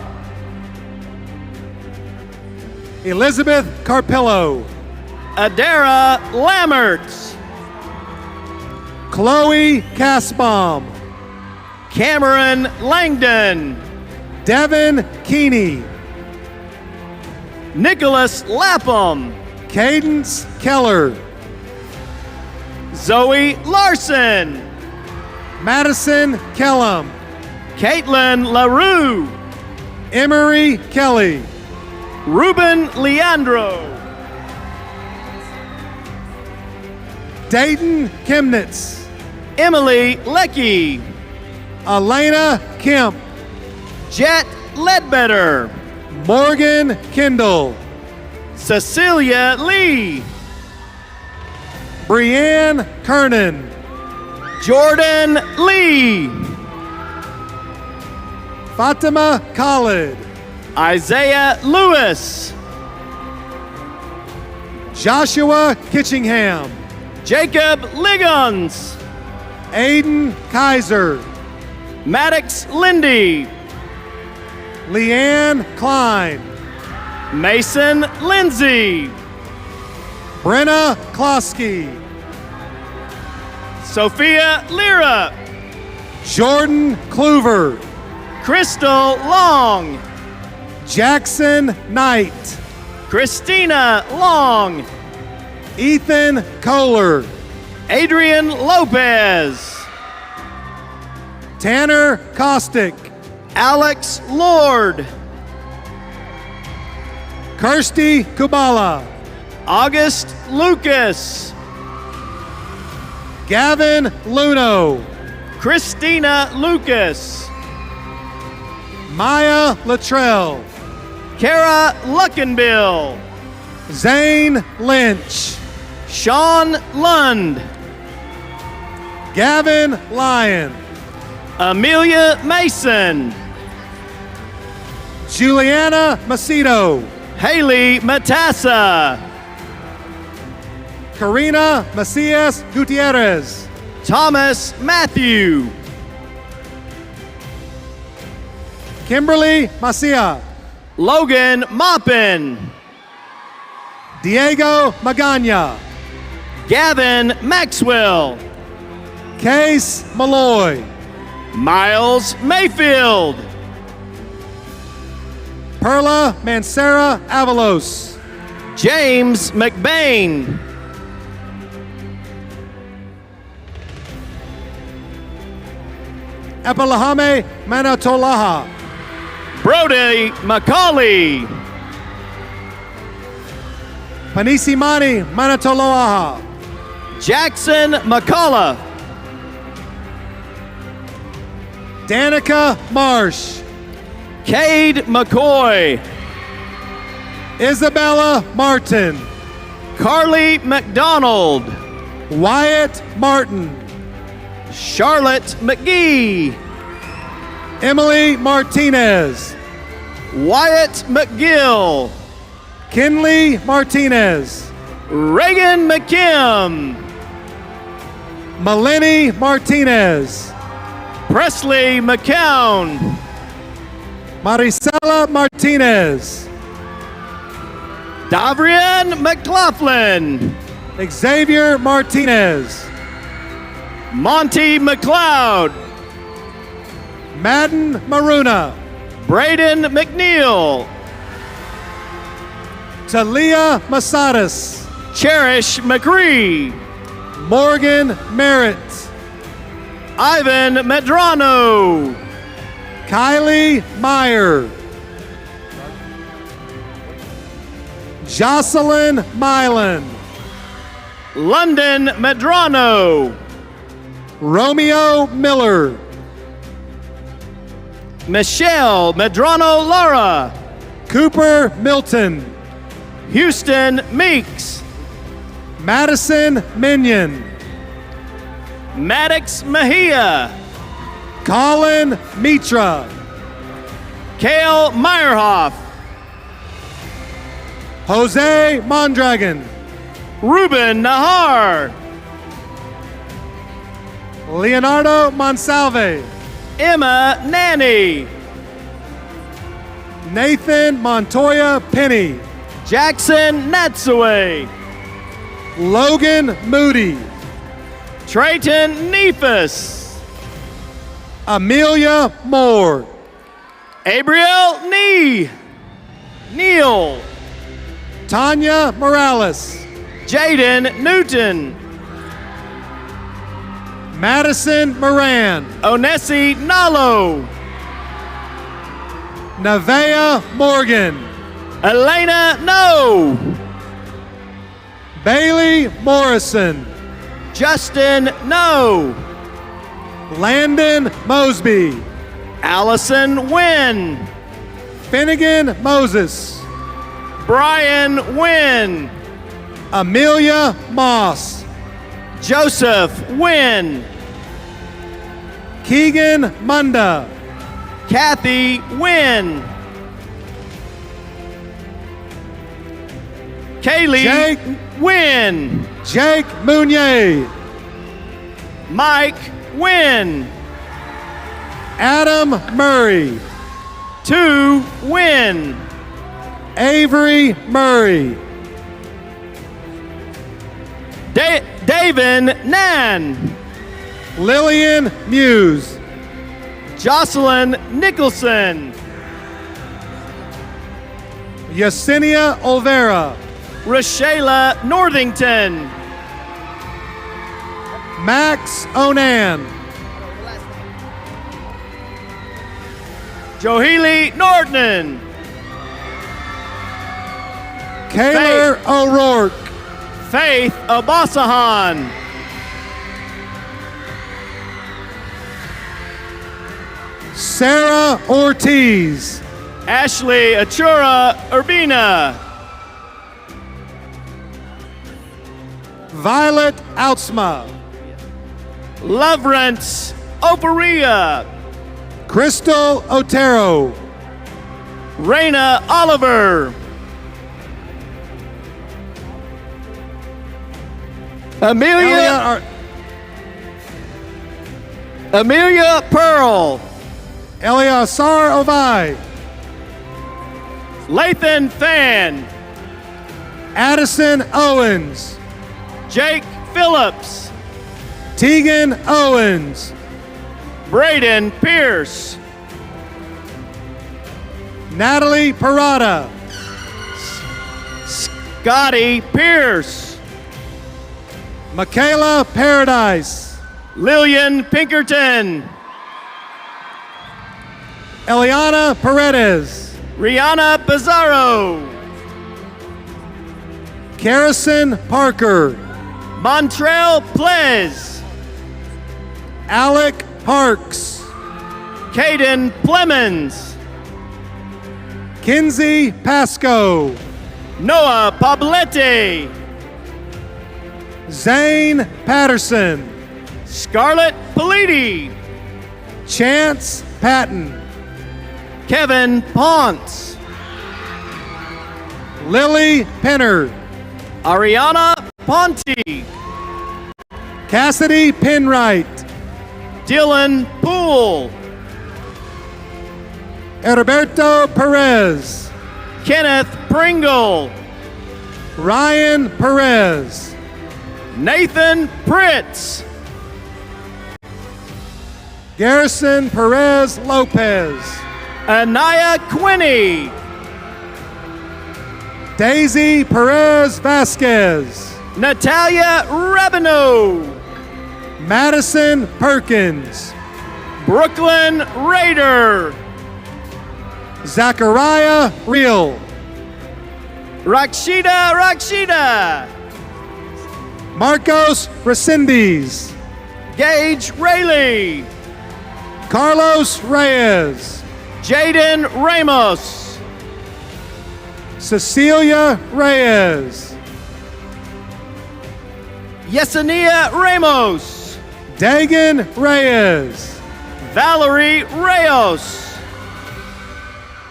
H: Elizabeth Carpillo.
G: Adara Lammerts.
H: Chloe Casbaum.
G: Cameron Langdon.
H: Devin Keeney.
G: Nicholas Lapham.
H: Cadence Keller.
G: Zoe Larson.
H: Madison Kellum.
G: Caitlin LaRue.
H: Emery Kelly.
G: Ruben Leandro.
H: Dayton Chemnitz.
G: Emily Leckie.
H: Elena Kemp.
G: Jet Ledbetter.
H: Morgan Kendall.
G: Cecilia Lee.
H: Brianne Kernan.
G: Jordan Lee.
H: Fatima Khalid.
G: Isaiah Lewis.
H: Joshua Kitchingham.
G: Jacob Liggins.
H: Aiden Kaiser.
G: Maddox Lindy.
H: Leanne Klein.
G: Mason Lindsay.
H: Brenna Klosky.
G: Sophia Lira.
H: Jordan Kluver.
G: Crystal Long.
H: Jackson Knight.
G: Christina Long.
H: Ethan Kohler.
G: Adrian Lopez.
H: Tanner Kostick.
G: Alex Lord.
H: Kirsty Kubala.
G: August Lucas.
H: Gavin Luno.
G: Christina Lucas.
H: Maya Luttrell.
G: Kara Luckenbill.
H: Zane Lynch.
G: Sean Lund.
H: Gavin Lyon.
G: Amelia Mason.
H: Juliana Macedo.
G: Haley Matassa.
H: Karina Macias Gutierrez.
G: Thomas Matthew.
H: Kimberly Macia.
G: Logan Maupin.
H: Diego Magana.
G: Gavin Maxwell.
H: Case Malloy.
G: Miles Mayfield.
H: Perla Mancera Avalos.
G: James McBain.
H: Epalahame Manatolaha.
G: Brody McCauley.
H: Panisimani Manatoloaha.
G: Jackson McCullough.
H: Danica Marsh.
G: Cade McCoy.
H: Isabella Martin.
G: Carly McDonald.
H: Wyatt Martin.
G: Charlotte McGee.
H: Emily Martinez.
G: Wyatt McGill.
H: Kinley Martinez.
G: Reagan McKim.
H: Melanie Martinez.
G: Presley McCown.
H: Maricela Martinez.
G: Davrian McLaughlin.
H: Xavier Martinez.
G: Monty McLeod.
H: Madden Maruna.
G: Braden McNeil.
H: Talia Masadas.
G: Cherish McCree.
H: Morgan Merritt.
G: Ivan Medrano.
H: Kylie Meyer. Jocelyn Milan.
G: London Medrano.
H: Romeo Miller.
G: Michelle Medrano Lara.
H: Cooper Milton.
G: Houston Meeks.
H: Madison Minion.
G: Maddox Mejia.
H: Colin Mitra.
G: Kale Meyerhoff.
H: Jose Mondragon.
G: Ruben Nahar.
H: Leonardo Monsalve.
G: Emma Nanny.
H: Nathan Montoya Penny.
G: Jackson Natsaway.
H: Logan Moody.
G: Trayton Neefus.
H: Amelia Moore.
G: Abriel Neal.
H: Tanya Morales.
G: Jaden Newton.
H: Madison Moran.
G: Onesi Nalo.
H: Nevaeh Morgan.
G: Elena No.
H: Bailey Morrison.
G: Justin No.
H: Landon Mosby.
G: Allison Wynn.
H: Finnegan Moses.
G: Brian Wynn.
H: Amelia Moss.
G: Joseph Wynn.
H: Keegan Munda.
G: Kathy Wynn. Kaylee
H: Jake.
G: Wynn.
H: Jake Mounier.
G: Mike Wynn.
H: Adam Murray.
G: 2 Wynn.
H: Avery Murray.
G: Davin Nan.
H: Lillian Muse.
G: Jocelyn Nicholson.
H: Yesenia Olvera.
G: Rashayla Northington.
H: Max Onan.
G: Johili Norton.
H: Kaylor O'Rourke.
G: Faith Abasahan.
H: Sarah Ortiz.
G: Ashley Achura Urbina.
H: Violet Outsma.
G: Lovrance Oparia.
H: Crystal Otero.
G: Raina Oliver. Amelia Pearl.
H: Eliasar Ovai.
G: Lathan Fan.
H: Addison Owens.
G: Jake Phillips.
H: Tegan Owens.
G: Braden Pierce.
H: Natalie Parada.
G: Scotty Pierce.
H: Michaela Paradise.
G: Lillian Pinkerton.
H: Eliana Paredes.
G: Rihanna Pizarro.
H: Carrison Parker.
G: Montrell Plez.
H: Alec Parks.
G: Caden Plemons.
H: Kinsey Pasco.
G: Noah Pabletti.
H: Zane Patterson.
G: Scarlett Politi.
H: Chance Patton.
G: Kevin Ponce.
H: Lily Penner.
G: Ariana Ponte.
H: Cassidy Penwright.
G: Dylan Poole.
H: Heriberto Perez.
G: Kenneth Pringle.
H: Ryan Perez.
G: Nathan Pritz.
H: Garrison Perez Lopez.
G: Anaya Quinney.
H: Daisy Perez Vasquez.
G: Natalia Rabineau.
H: Madison Perkins.
G: Brooklyn Raider.
H: Zachariah Reel.
G: Rakshida.
H: Marcos Resendez.
G: Gage Rayleigh.
H: Carlos Reyes.
G: Jaden Ramos.
H: Cecilia Reyes.
G: Yesenia Ramos.
H: Dagan Reyes.
G: Valerie Reyes.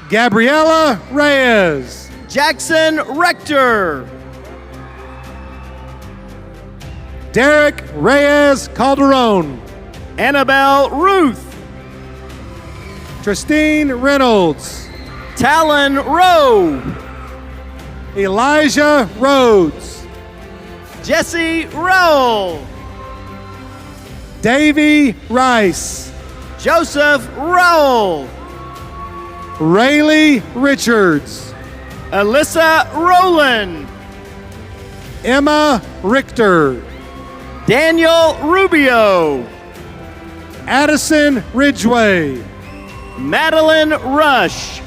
H: Gabriela Reyes.
G: Jackson Rector.
H: Derek Reyes Calderon.
G: Annabelle Ruth.
H: Christine Reynolds.
G: Talon Rowe.
H: Elijah Rhodes.
G: Jesse Rowell.
H: Davy Rice.
G: Joseph Rowell.
H: Rayleigh Richards.
G: Alyssa Rowland.
H: Emma Richter.
G: Daniel Rubio.
H: Addison Ridgway.
G: Madeline Rush.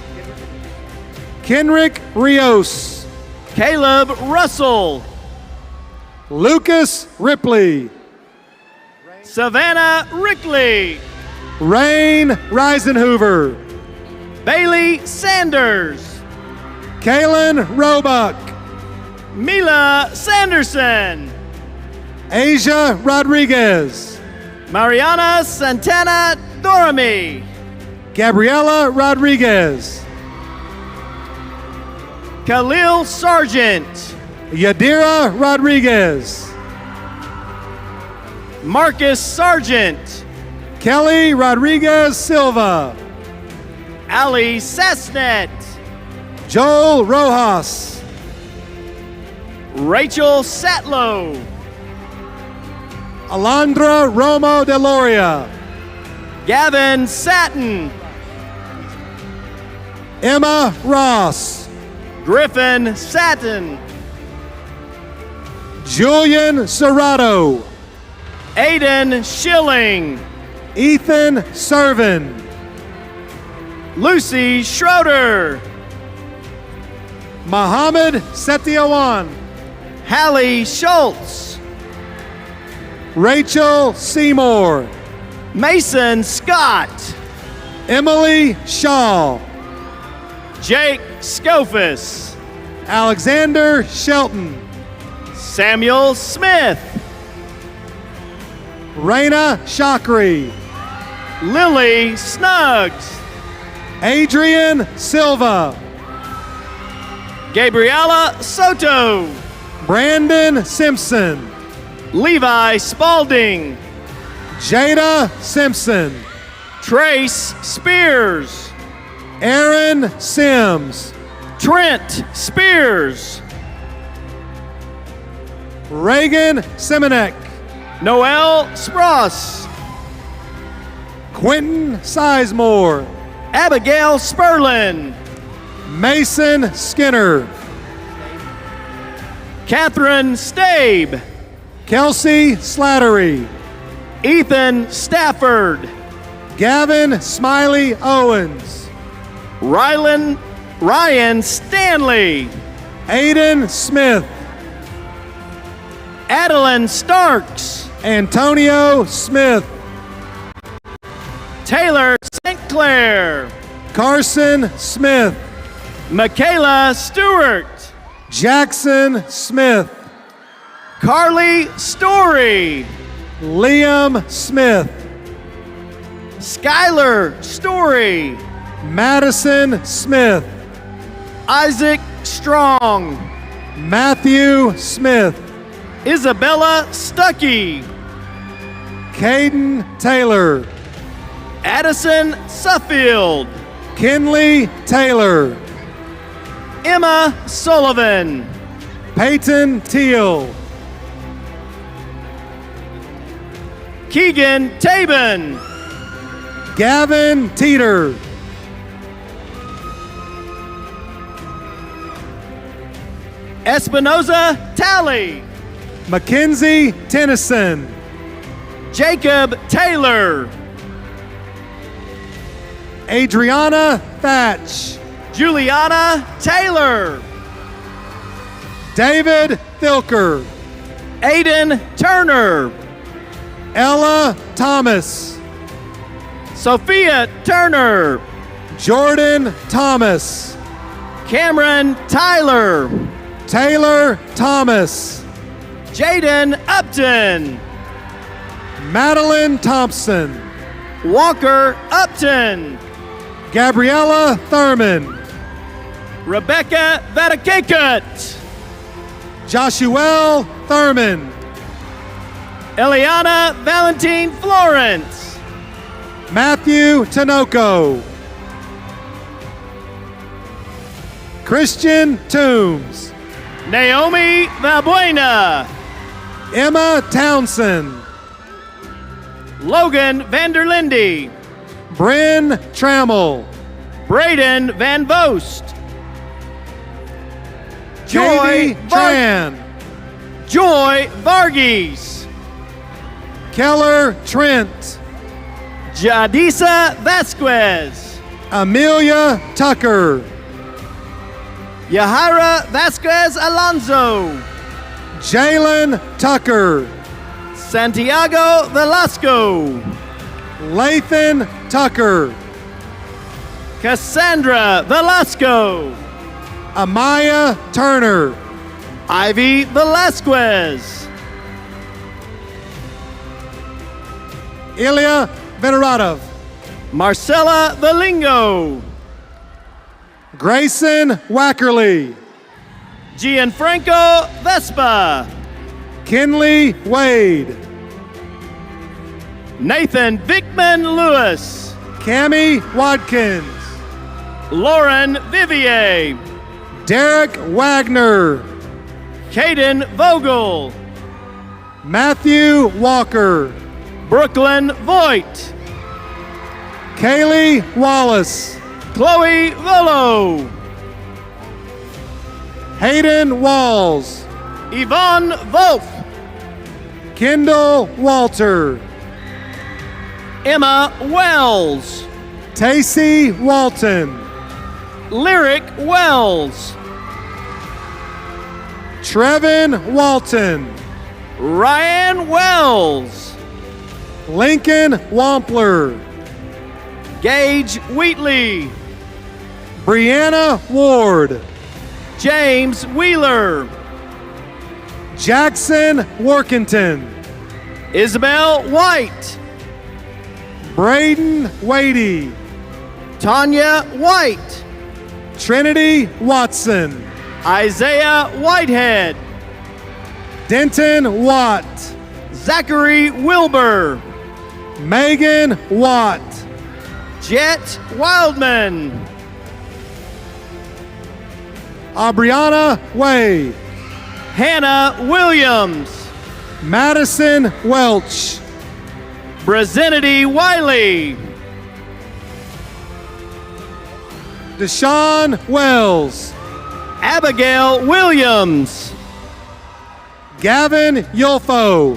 H: Kenrick Rios.
G: Caleb Russell.
H: Lucas Ripley.
G: Savannah Rickley.
H: Rain Reisenhoover.
G: Bailey Sanders.
H: Kaylin Roebuck.
G: Mila Sanderson.
H: Asia Rodriguez.
G: Mariana Santana Dorami.
H: Gabriela Rodriguez.
G: Khalil Sargent.
H: Yadira Rodriguez.
G: Marcus Sargent.
H: Kelly Rodriguez Silva.
G: Ali Sasnet.
H: Joel Rojas.
G: Rachel Satlow.
H: Alondra Romo de Loria.
G: Gavin Satin.
H: Emma Ross.
G: Griffin Satin.
H: Julian Serrato.
G: Aiden Schilling.
H: Ethan Servin.
G: Lucy Schroeder.
H: Mohammed Setiowan.
G: Hallie Schultz.
H: Rachel Seymour.
G: Mason Scott.
H: Emily Shaw.
G: Jake Scofus.
H: Alexander Shelton.
G: Samuel Smith.
H: Raina Shakri.
G: Lily Snuggs.
H: Adrian Silva.
G: Gabriela Soto.
H: Brandon Simpson.
G: Levi Spalding.
H: Jada Simpson.
G: Trace Spears.
H: Aaron Sims.
G: Trent Spears.
H: Reagan Simonek.
G: Noel Spross.
H: Quentin Sizemore.
G: Abigail Sperlin.
H: Mason Skinner.
G: Catherine Stabe.
H: Kelsey Slattery.
G: Ethan Stafford.
H: Gavin Smiley Owens.
G: Ryan Stanley.
H: Aiden Smith.
G: Adeline Starks.
H: Antonio Smith.
G: Taylor St. Clair.
H: Carson Smith.
G: Michaela Stewart.
H: Jackson Smith.
G: Carly Story.
H: Liam Smith.
G: Skylar Story.
H: Madison Smith.
G: Isaac Strong.
H: Matthew Smith.
G: Isabella Stuckey.
H: Caden Taylor.
G: Addison Suffield.
H: Kinley Taylor.
G: Emma Sullivan.
H: Peyton Teal.
G: Keegan Tabin.
H: Gavin Teeter.
G: Espinoza Talley.
H: Mackenzie Tennyson.
G: Jacob Taylor.
H: Adriana Thatch.
G: Juliana Taylor.
H: David Thilker.
G: Aiden Turner.
H: Ella Thomas.
G: Sophia Turner.
H: Jordan Thomas.
G: Cameron Tyler.
H: Taylor Thomas.
G: Jaden Upton.
H: Madeline Thompson.
G: Walker Upton.
H: Gabriella Thurman.
G: Rebecca Vatakekut.
H: Joshuel Thurman.
G: Eliana Valentine Florence.
H: Matthew Tinoco. Christian Toombs.
G: Naomi Valbuena.
H: Emma Townsend.
G: Logan Vanderlinde.
H: Bryn Trammell.
G: Braden Van Vost.
H: Joy Tran.
G: Joy Varghese.
H: Keller Trent.
G: Jadisa Vasquez.
H: Amelia Tucker.
G: Yahira Vasquez Alonso.
H: Jalen Tucker.
G: Santiago Velasco.
H: Lathan Tucker.
G: Cassandra Velasco.
H: Amaya Turner.
G: Ivy Velasquez.
H: Ilya Veneratov.
G: Marcella Velingo.
H: Grayson Wackerly.
G: Gianfranco Vespa.
H: Kinley Wade.
G: Nathan Vickman Lewis.
H: Cami Watkins.
G: Lauren Vivier.
H: Derek Wagner.
G: Caden Vogel.
H: Matthew Walker.
G: Brooklyn Voigt.
H: Kaylee Wallace.
G: Chloe Volo.
H: Hayden Walls.
G: Yvonne Wolf.
H: Kendall Walter.
G: Emma Wells.
H: Tacey Walton.
G: Lyric Wells.
H: Trevin Walton.
G: Ryan Wells.
H: Lincoln Wampler.
G: Gage Wheatley.
H: Brianna Ward.
G: James Wheeler.
H: Jackson Workington.
G: Isabel White.
H: Braden Wadey.
G: Tanya White.
H: Trinity Watson.
G: Isaiah Whitehead.
H: Denton Watt.
G: Zachary Wilbur.
H: Megan Watt.
G: Jet Wildman.
H: Aubriana Way.
G: Hannah Williams.
H: Madison Welch.
G: Brazinity Wiley.
H: Deshaun Wells.
G: Abigail Williams.
H: Gavin Yulfo.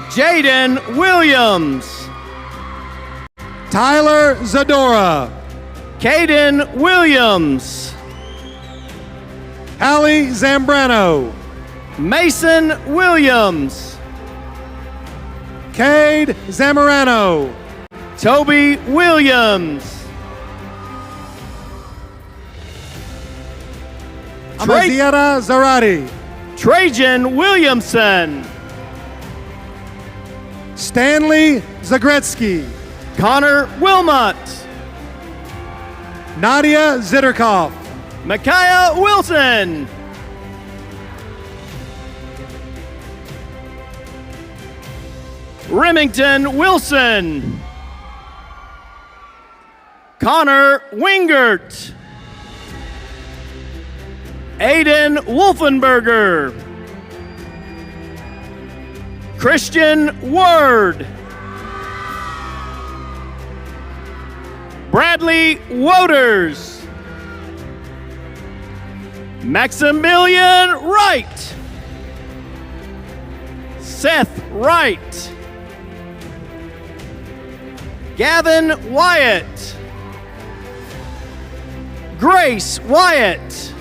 G: Jaden Williams.
H: Tyler Zadora.
G: Caden Williams.
H: Hallie Zambrano.
G: Mason Williams.
H: Cade Zamorano.
G: Toby Williams.
H: Amaziera Zarati.
G: Trajan Williamson.
H: Stanley Zagretsky.
G: Connor Wilmot.
H: Nadia Zitterkoff.
G: Micaiah Wilson. Remington Wilson. Connor Wingert. Aiden Wolfenberger. Christian Word. Bradley Woders. Maximilian Wright. Seth Wright. Gavin Wyatt. Grace Wyatt.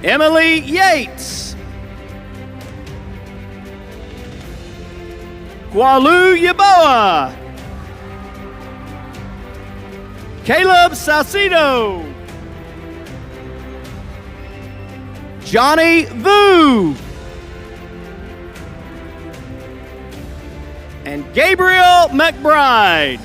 G: Emily Yates. Kwalu Yaboa. Caleb Salcido. Johnny Vu. And Gabriel McBride.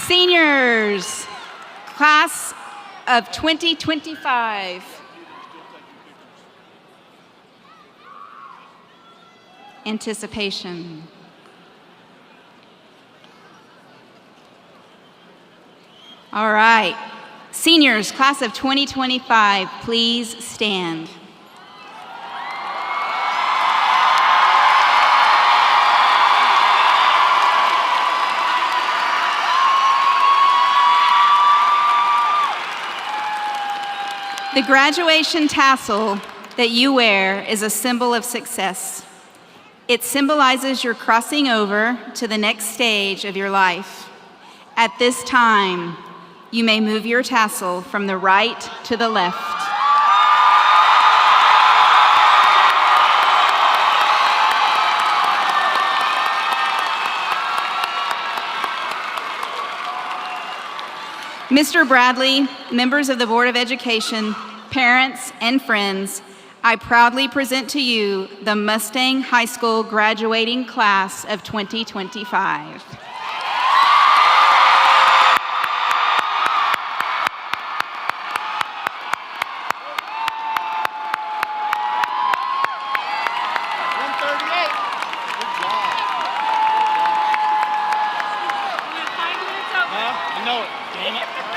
C: Seniors, class of 2025. Anticipation. All right. Seniors, class of 2025, please stand. The graduation tassel that you wear is a symbol of success. It symbolizes your crossing over to the next stage of your life. At this time, you may move your tassel from the right to the left. Mr. Bradley, members of the Board of Education, parents, and friends, I proudly present to you the Mustang High School graduating class of 2025.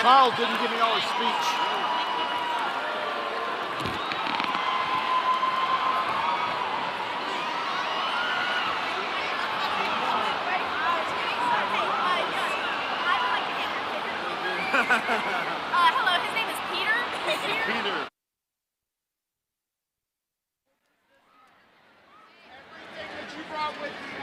I: Carl didn't give me all his speech.
B: Hello, his name is Peter.
I: Peter.
J: Everything that you brought with you.